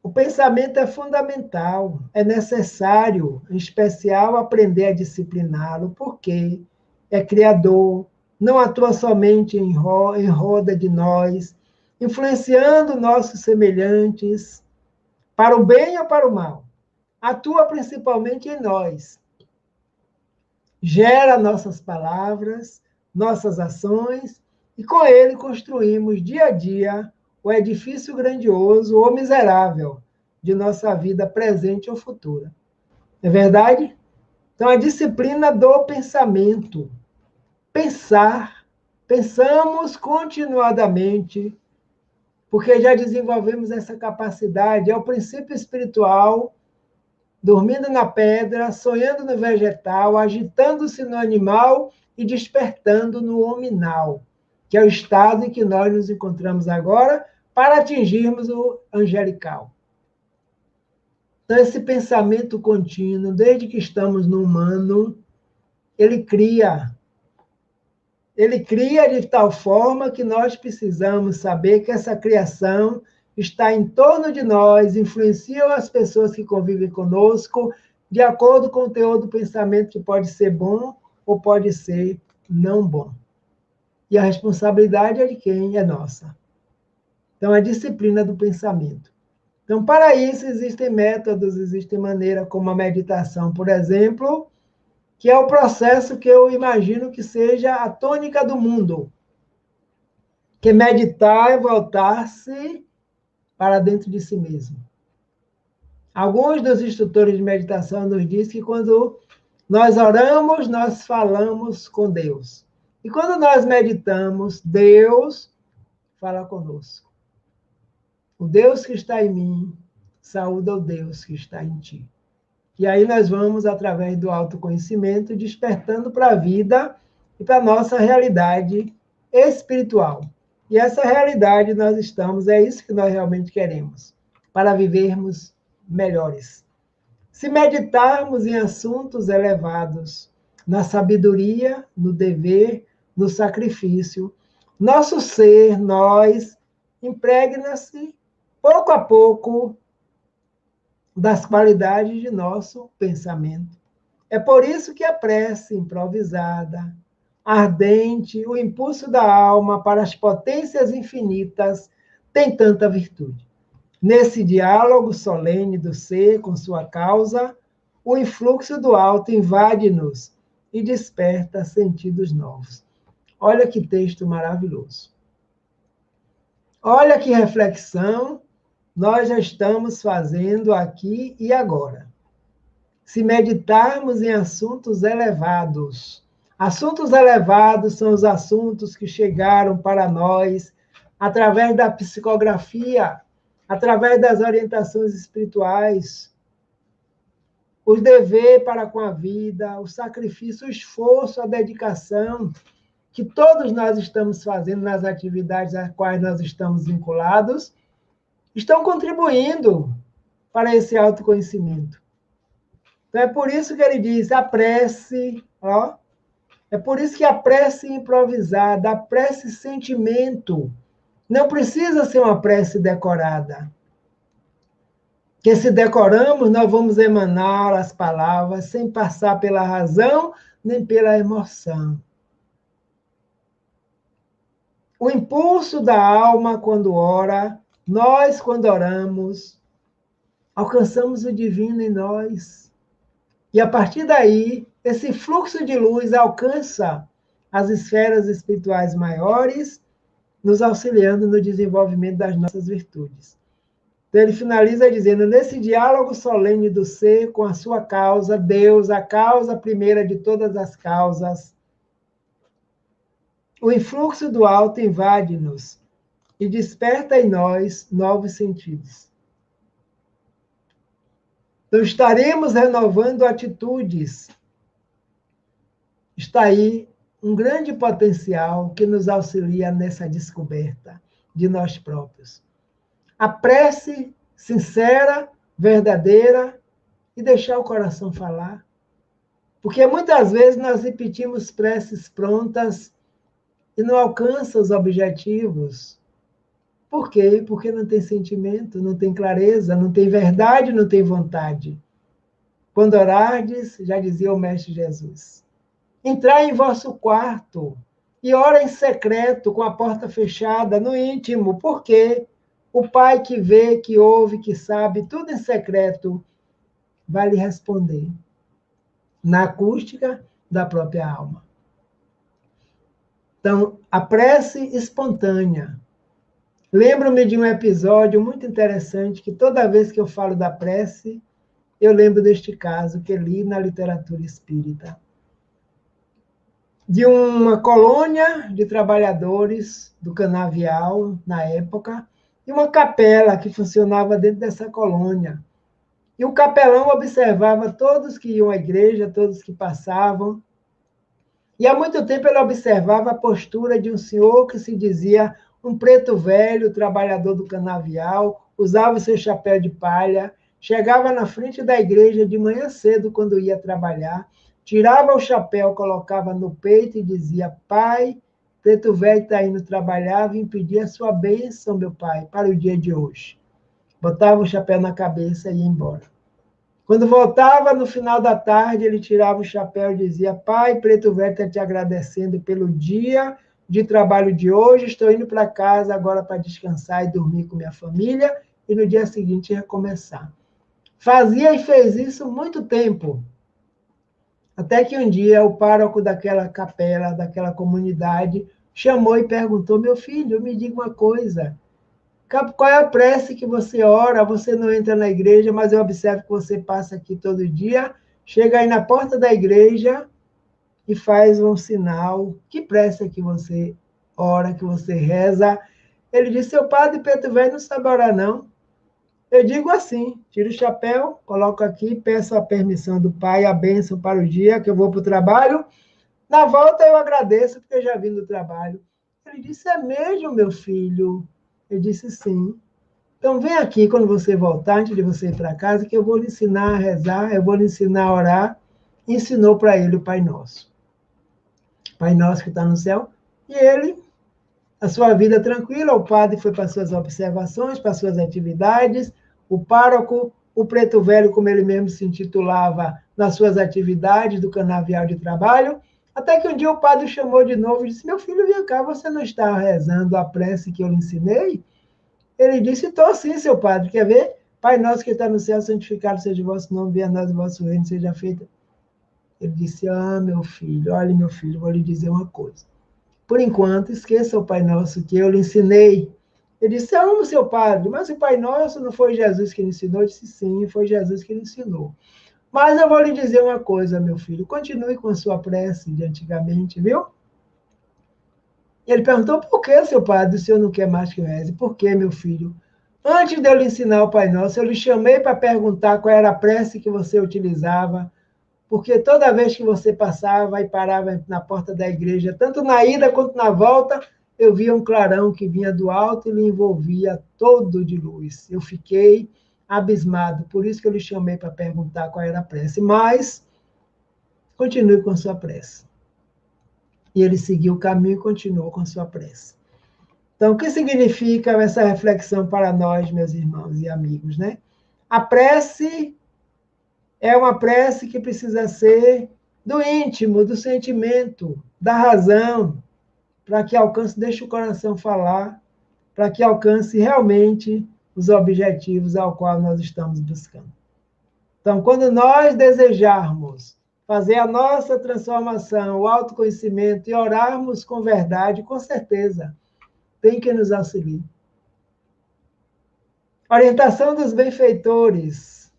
O pensamento é fundamental, é necessário, em especial, aprender a discipliná-lo, porque é criador, não atua somente em roda de nós, influenciando nossos semelhantes, para o bem ou para o mal. Atua principalmente em nós. Gera nossas palavras, nossas ações, e com ele construímos dia a dia o edifício grandioso ou miserável de nossa vida presente ou futura. É verdade? Então, a disciplina do pensamento. Pensamos continuadamente, porque já desenvolvemos essa capacidade, é o princípio espiritual, dormindo na pedra, sonhando no vegetal, agitando-se no animal e despertando no hominal, que é o estado em que nós nos encontramos agora, para atingirmos o angelical. Então, esse pensamento contínuo, desde que estamos no humano, ele cria de tal forma que nós precisamos saber que essa criação está em torno de nós, influencia as pessoas que convivem conosco, de acordo com o teor do pensamento, que pode ser bom ou pode ser não bom. E a responsabilidade é de quem? É nossa. Então, a disciplina do pensamento. Então, para isso, existem métodos, existem maneiras, como a meditação, por exemplo, que é o processo que eu imagino que seja a tônica do mundo. Que meditar é voltar-se para dentro de si mesmo. Alguns dos instrutores de meditação nos dizem que quando nós oramos, nós falamos com Deus. E quando nós meditamos, Deus fala conosco. O Deus que está em mim, saúda o Deus que está em ti. E aí nós vamos, através do autoconhecimento, despertando para a vida e para a nossa realidade espiritual. E essa realidade nós estamos, é isso que nós realmente queremos, para vivermos melhores. Se meditarmos em assuntos elevados, na sabedoria, no dever, no sacrifício, nosso ser, nós, impregna-se pouco a pouco das qualidades de nosso pensamento. É por isso que a prece improvisada, ardente, o impulso da alma para as potências infinitas tem tanta virtude. Nesse diálogo solene do ser com sua causa, o influxo do alto invade-nos e desperta sentidos novos. Olha que texto maravilhoso. Olha que reflexão nós já estamos fazendo aqui e agora. Se meditarmos em assuntos elevados são os assuntos que chegaram para nós através da psicografia, através das orientações espirituais, os dever para com a vida, o sacrifício, o esforço, a dedicação que todos nós estamos fazendo nas atividades às quais nós estamos vinculados, estão contribuindo para esse autoconhecimento. Então, é por isso que ele diz, a prece, é por isso que a prece improvisada, a prece sentimento, não precisa ser uma prece decorada. Que se decoramos, nós vamos emanar as palavras sem passar pela razão nem pela emoção. O impulso da alma quando ora, nós quando oramos, alcançamos o divino em nós. E a partir daí, esse fluxo de luz alcança as esferas espirituais maiores, nos auxiliando no desenvolvimento das nossas virtudes. Então, ele finaliza dizendo, nesse diálogo solene do ser com a sua causa, Deus, a causa primeira de todas as causas, o influxo do alto invade-nos e desperta em nós novos sentidos. Então, estaremos renovando atitudes. Está aí um grande potencial que nos auxilia nessa descoberta de nós próprios. A prece sincera, verdadeira, e deixar o coração falar. Porque muitas vezes nós repetimos preces prontas e não alcança os objetivos. Por quê? Porque não tem sentimento, não tem clareza, não tem verdade, não tem vontade. Quando orardes, já dizia o Mestre Jesus, entrai em vosso quarto e ora em secreto, com a porta fechada, no íntimo. Por quê? O Pai que vê, que ouve, que sabe, tudo em secreto, vai lhe responder na acústica da própria alma. Então, a prece espontânea. Lembro-me de um episódio muito interessante, que toda vez que eu falo da prece, eu lembro deste caso que li na literatura espírita. De uma colônia de trabalhadores do canavial, na época, e uma capela que funcionava dentro dessa colônia. E o capelão observava todos que iam à igreja, todos que passavam. E há muito tempo ele observava a postura de um senhor que se dizia um preto velho, trabalhador do canavial, usava o seu chapéu de palha, chegava na frente da igreja de manhã cedo, quando ia trabalhar, tirava o chapéu, colocava no peito e dizia, pai, preto velho está indo trabalhar, vim pedir a sua bênção, meu pai, para o dia de hoje. Botava o chapéu na cabeça e ia embora. Quando voltava, no final da tarde, ele tirava o chapéu e dizia, pai, preto velho está te agradecendo pelo dia de trabalho de hoje, estou indo para casa agora para descansar e dormir com minha família, e no dia seguinte recomeçar. Fazia e fez isso muito tempo, até que um dia o pároco daquela capela, daquela comunidade, chamou e perguntou, meu filho, me diga uma coisa, qual é a prece que você ora? Você não entra na igreja, mas eu observo que você passa aqui todo dia, chega aí na porta da igreja e faz um sinal. Que prece que você ora, que você reza? Ele disse, seu padre preto velho não sabe orar, não. Eu digo assim, tiro o chapéu, coloco aqui, peço a permissão do pai, a bênção para o dia que eu vou para o trabalho. Na volta eu agradeço, porque eu já vim do trabalho. Ele disse, é mesmo, meu filho? Eu disse, sim. Então, vem aqui quando você voltar, antes de você ir para casa, que eu vou lhe ensinar a rezar, eu vou lhe ensinar a orar. Ensinou para ele o Pai Nosso. Pai Nosso que está no céu. E ele, a sua vida tranquila, o padre foi para suas observações, para suas atividades, o pároco o preto velho, como ele mesmo se intitulava, nas suas atividades do canavial de trabalho, até que um dia o padre o chamou de novo e disse: meu filho, vem cá, você não está rezando a prece que eu lhe ensinei? Ele disse: estou sim, seu padre, quer ver? Pai nosso que está no céu, santificado seja o vosso nome, venha a nós o vosso reino, seja feito. Ele disse: ah, meu filho, olha, meu filho, vou lhe dizer uma coisa. Por enquanto, esqueça o Pai Nosso que eu lhe ensinei. Ele disse: eu amo seu padre, mas o Pai Nosso não foi Jesus que lhe ensinou? Eu disse: sim, foi Jesus que lhe ensinou. Mas eu vou lhe dizer uma coisa, meu filho, continue com a sua prece de antigamente, viu? Ele perguntou: por que, seu padre, o senhor não quer mais que eu reze? Por que, meu filho? Antes de eu lhe ensinar o Pai Nosso, eu lhe chamei para perguntar qual era a prece que você utilizava, porque toda vez que você passava e parava na porta da igreja, tanto na ida quanto na volta, eu via um clarão que vinha do alto e lhe envolvia todo de luz. Eu fiquei abismado, por isso que eu lhe chamei para perguntar qual era a prece. Mas continue com sua prece. E ele seguiu o caminho e continuou com sua prece. Então, o que significa essa reflexão para nós, meus irmãos e amigos, né? A prece é uma prece que precisa ser do íntimo, do sentimento, da razão, para que alcance, deixe o coração falar, para que alcance realmente os objetivos ao qual nós estamos buscando. Então, quando nós desejarmos fazer a nossa transformação, o autoconhecimento e orarmos com verdade, com certeza, tem que nos auxiliar. Orientação dos benfeitores.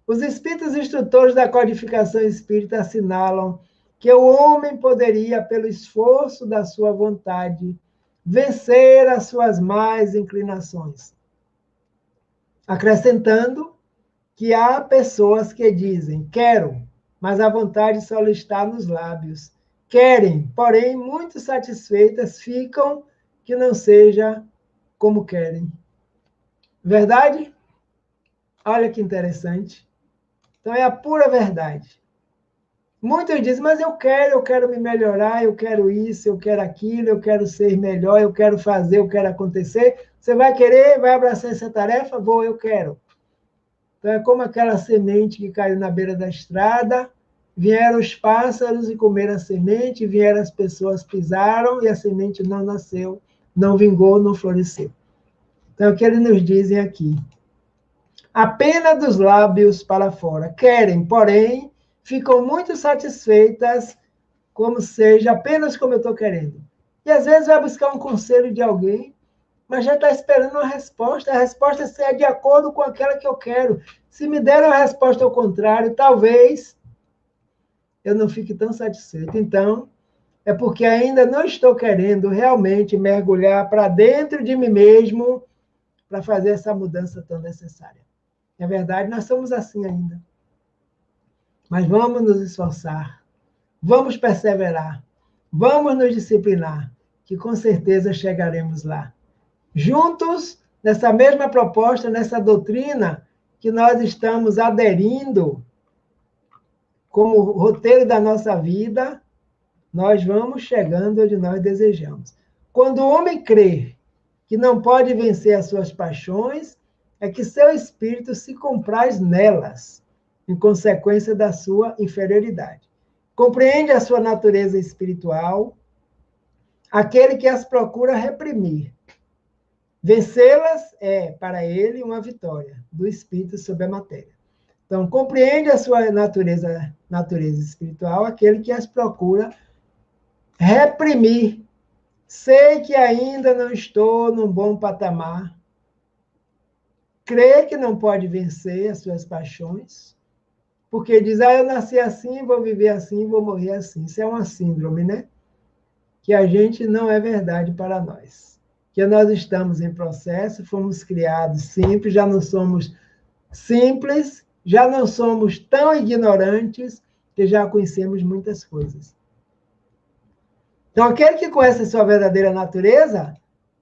Os espíritos instrutores da codificação espírita assinalam que o homem poderia, pelo esforço da sua vontade, vencer as suas más inclinações, acrescentando que há pessoas que dizem: quero, mas a vontade só lhe está nos lábios. Querem, porém, muito satisfeitas ficam que não seja como querem. Verdade? Olha que interessante. Então, é a pura verdade. Muitos dizem: mas eu quero me melhorar, eu quero isso, eu quero aquilo, eu quero ser melhor, eu quero fazer, eu quero acontecer. Você vai querer, vai abraçar essa tarefa? Vou, eu quero. Então, é como aquela semente que caiu na beira da estrada, vieram os pássaros e comeram a semente, vieram as pessoas, pisaram e a semente não nasceu, não vingou, não floresceu. Então, é o que eles nos dizem aqui. Apenas dos lábios para fora. Querem, porém, ficam muito satisfeitas, como seja, apenas como eu estou querendo. E às vezes vai buscar um conselho de alguém, mas já está esperando uma resposta. A resposta é de acordo com aquela que eu quero. Se me der uma resposta ao contrário, talvez eu não fique tão satisfeito. Então, é porque ainda não estou querendo realmente mergulhar para dentro de mim mesmo para fazer essa mudança tão necessária. É verdade, nós somos assim ainda. Mas vamos nos esforçar, vamos perseverar, vamos nos disciplinar, que com certeza chegaremos lá. Juntos, nessa mesma proposta, nessa doutrina que nós estamos aderindo como roteiro da nossa vida, nós vamos chegando onde nós desejamos. Quando o homem crê que não pode vencer as suas paixões, é que seu espírito se compraz nelas, em consequência da sua inferioridade. Compreende a sua natureza espiritual, aquele que as procura reprimir. Vencê-las é, para ele, uma vitória do espírito sobre a matéria. Então, compreende a sua natureza espiritual, aquele que as procura reprimir. Sei que ainda não estou num bom patamar. Crê que não pode vencer as suas paixões, porque diz: eu nasci assim, vou viver assim, vou morrer assim. Isso é uma síndrome, né? Que a gente não é verdade para nós. Que nós estamos em processo, fomos criados simples, já não somos simples, já não somos tão ignorantes, que já conhecemos muitas coisas. Então, aquele que conhece a sua verdadeira natureza,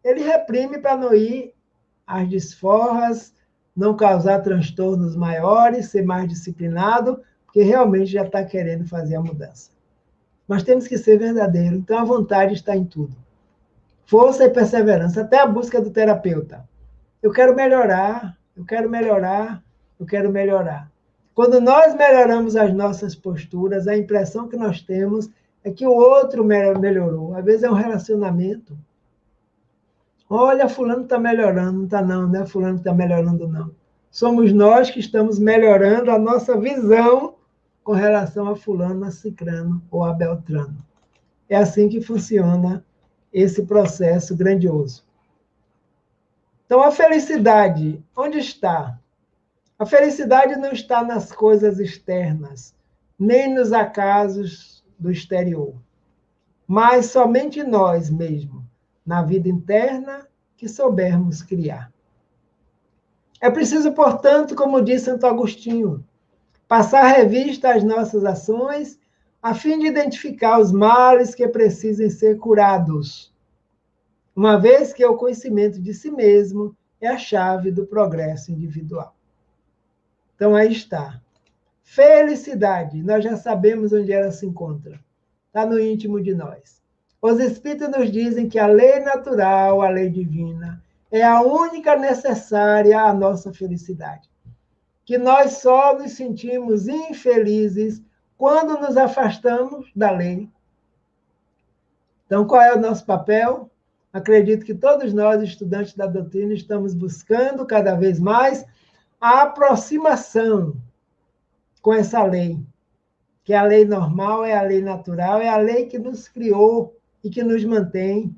ele reprime para não ir às desforras, não causar transtornos maiores, ser mais disciplinado, porque realmente já está querendo fazer a mudança. Mas temos que ser verdadeiro, então a vontade está em tudo. Força e perseverança, até a busca do terapeuta. Eu quero melhorar, eu quero melhorar. Quando nós melhoramos as nossas posturas, a impressão que nós temos é que o outro melhorou. Às vezes é um relacionamento. Olha, fulano está melhorando. Não está não, não é fulano que está melhorando, não. Somos nós que estamos melhorando a nossa visão com relação a fulano, a cicrano ou a beltrano. É assim que funciona esse processo grandioso. Então, a felicidade, onde está? A felicidade não está nas coisas externas, nem nos acasos do exterior, mas somente nós mesmos, na vida interna que soubermos criar. É preciso, portanto, como diz Santo Agostinho, passar revista às nossas ações, a fim de identificar os males que precisem ser curados, uma vez que o conhecimento de si mesmo é a chave do progresso individual. Então, aí está. Felicidade, nós já sabemos onde ela se encontra. Está no íntimo de nós. Os Espíritos nos dizem que a lei natural, a lei divina, é a única necessária à nossa felicidade. Que nós só nos sentimos infelizes quando nos afastamos da lei. Então, qual é o nosso papel? Acredito que todos nós, estudantes da doutrina, estamos buscando cada vez mais a aproximação com essa lei, que é a lei normal, é a lei natural, é a lei que nos criou e que nos mantém.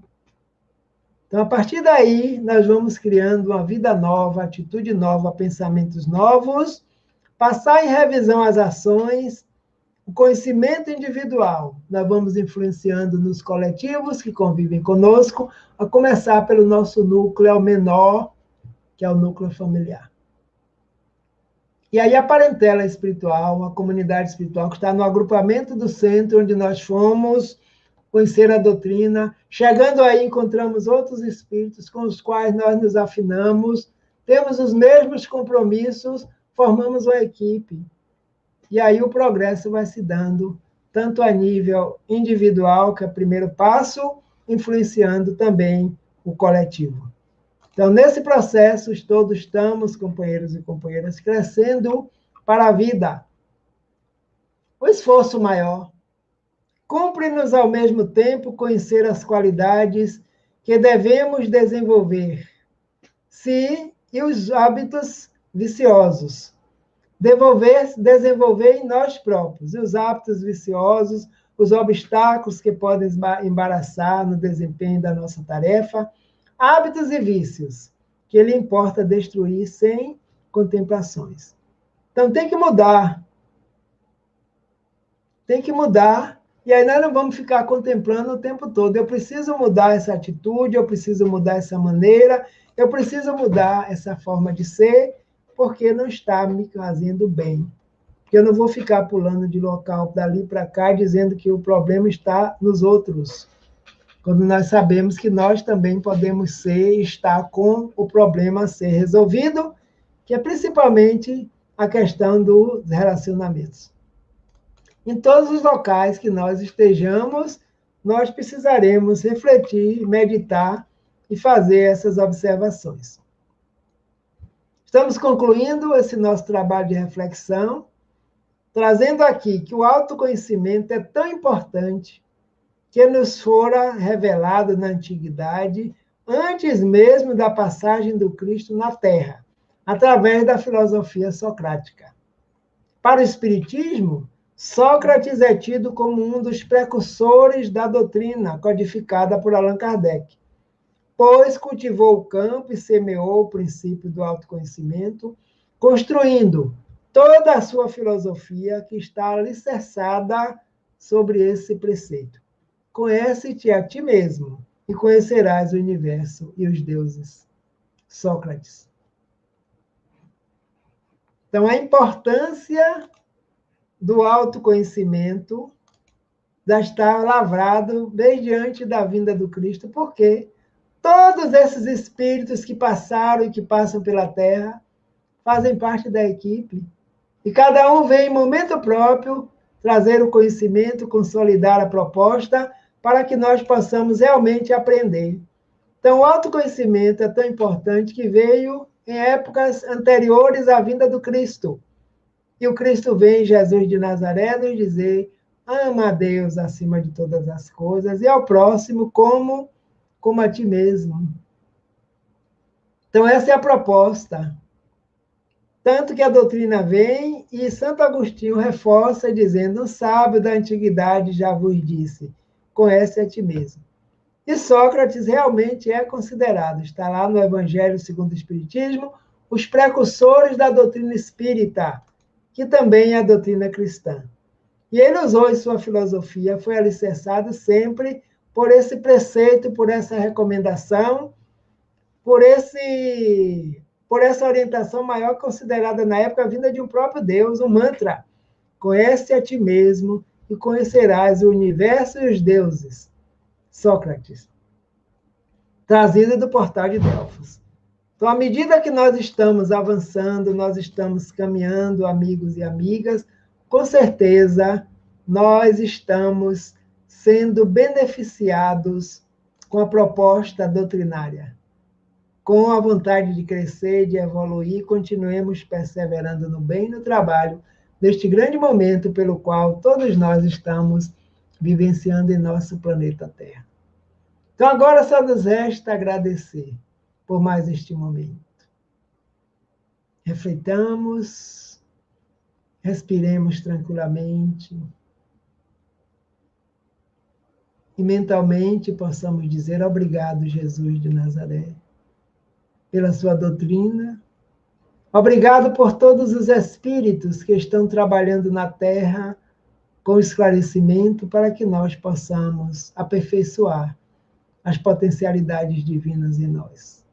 Então, a partir daí, nós vamos criando uma vida nova, atitude nova, pensamentos novos, passar em revisão as ações, o conhecimento individual. Nós vamos influenciando nos coletivos que convivem conosco, a começar pelo nosso núcleo menor, que é o núcleo familiar. E aí a parentela espiritual, a comunidade espiritual que está no agrupamento do centro, onde nós fomos conhecer a doutrina. Chegando aí, encontramos outros espíritos com os quais nós nos afinamos, temos os mesmos compromissos, formamos uma equipe. E aí o progresso vai se dando, tanto a nível individual, que é o primeiro passo, influenciando também o coletivo. Então, nesse processo, todos estamos, companheiros e companheiras, crescendo para a vida. O esforço maior. Cumpre-nos, ao mesmo tempo, conhecer as qualidades que devemos desenvolver, e os hábitos viciosos. Desenvolver em nós próprios. E os hábitos viciosos, os obstáculos que podem embaraçar no desempenho da nossa tarefa, hábitos e vícios, que ele importa destruir sem contemplações. Então, tem que mudar. Tem que mudar, e aí nós não vamos ficar contemplando o tempo todo. Eu preciso mudar essa atitude, eu preciso mudar essa maneira, eu preciso mudar essa forma de ser, porque não está me fazendo bem. Porque eu não vou ficar pulando de local dali para cá, dizendo que o problema está nos outros, quando nós sabemos que nós também podemos estar com o problema a ser resolvido, que é principalmente a questão dos relacionamentos. Em todos os locais que nós estejamos, nós precisaremos refletir, meditar e fazer essas observações. Estamos concluindo esse nosso trabalho de reflexão, trazendo aqui que o autoconhecimento é tão importante que nos fora revelado na antiguidade, antes mesmo da passagem do Cristo na Terra, através da filosofia socrática. Para o Espiritismo, Sócrates é tido como um dos precursores da doutrina codificada por Allan Kardec, pois cultivou o campo e semeou o princípio do autoconhecimento, construindo toda a sua filosofia que está alicerçada sobre esse preceito. Conhece-te a ti mesmo e conhecerás o universo e os deuses. Sócrates. Então, a importância do autoconhecimento já está lavrado desde antes da vinda do Cristo, porque todos esses espíritos que passaram e que passam pela Terra fazem parte da equipe, e cada um vem em momento próprio trazer o conhecimento, consolidar a proposta, para que nós possamos realmente aprender. Então, o autoconhecimento é tão importante que veio em épocas anteriores à vinda do Cristo. E o Cristo vem, Jesus de Nazaré, nos dizer: ama a Deus acima de todas as coisas e ao próximo como a ti mesmo. Então, essa é a proposta. Tanto que a doutrina vem e Santo Agostinho reforça, dizendo: um sábio da antiguidade já vos disse, conhece a ti mesmo. E Sócrates realmente é considerado, está lá no Evangelho segundo o Espiritismo, os precursores da doutrina espírita, que também é a doutrina cristã. E ele usou em sua filosofia, foi alicerçado sempre por esse preceito, por essa recomendação, por essa orientação maior considerada na época vinda de um próprio Deus, um mantra. Conhece a ti mesmo e conhecerás o universo e os deuses. Sócrates. Trazido do Portal de Delfos. Então, à medida que nós estamos avançando, nós estamos caminhando, amigos e amigas, com certeza nós estamos sendo beneficiados com a proposta doutrinária. Com a vontade de crescer, de evoluir, continuemos perseverando no bem e no trabalho, neste grande momento pelo qual todos nós estamos vivenciando em nosso planeta Terra. Então, agora só nos resta agradecer por mais este momento. Refletamos, respiremos tranquilamente e mentalmente possamos dizer: obrigado, Jesus de Nazaré, pela sua doutrina. Obrigado por todos os espíritos que estão trabalhando na Terra com esclarecimento para que nós possamos aperfeiçoar as potencialidades divinas em nós.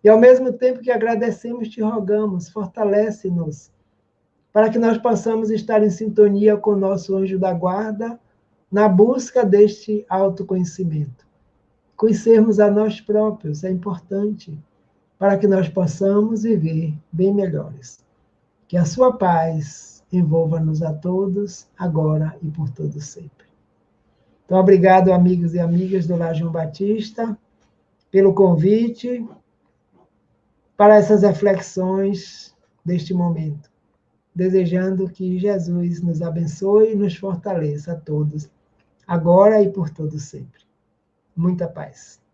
E ao mesmo tempo que agradecemos, te rogamos, fortalece-nos, para que nós possamos estar em sintonia com o nosso anjo da guarda, na busca deste autoconhecimento. Conhecermos a nós próprios é importante, para que nós possamos viver bem melhores. Que a sua paz envolva-nos a todos, agora e por todo sempre. Então, obrigado, amigos e amigas do Lar João Batista, pelo convite para essas reflexões deste momento. Desejando que Jesus nos abençoe e nos fortaleça a todos, agora e por todo sempre. Muita paz.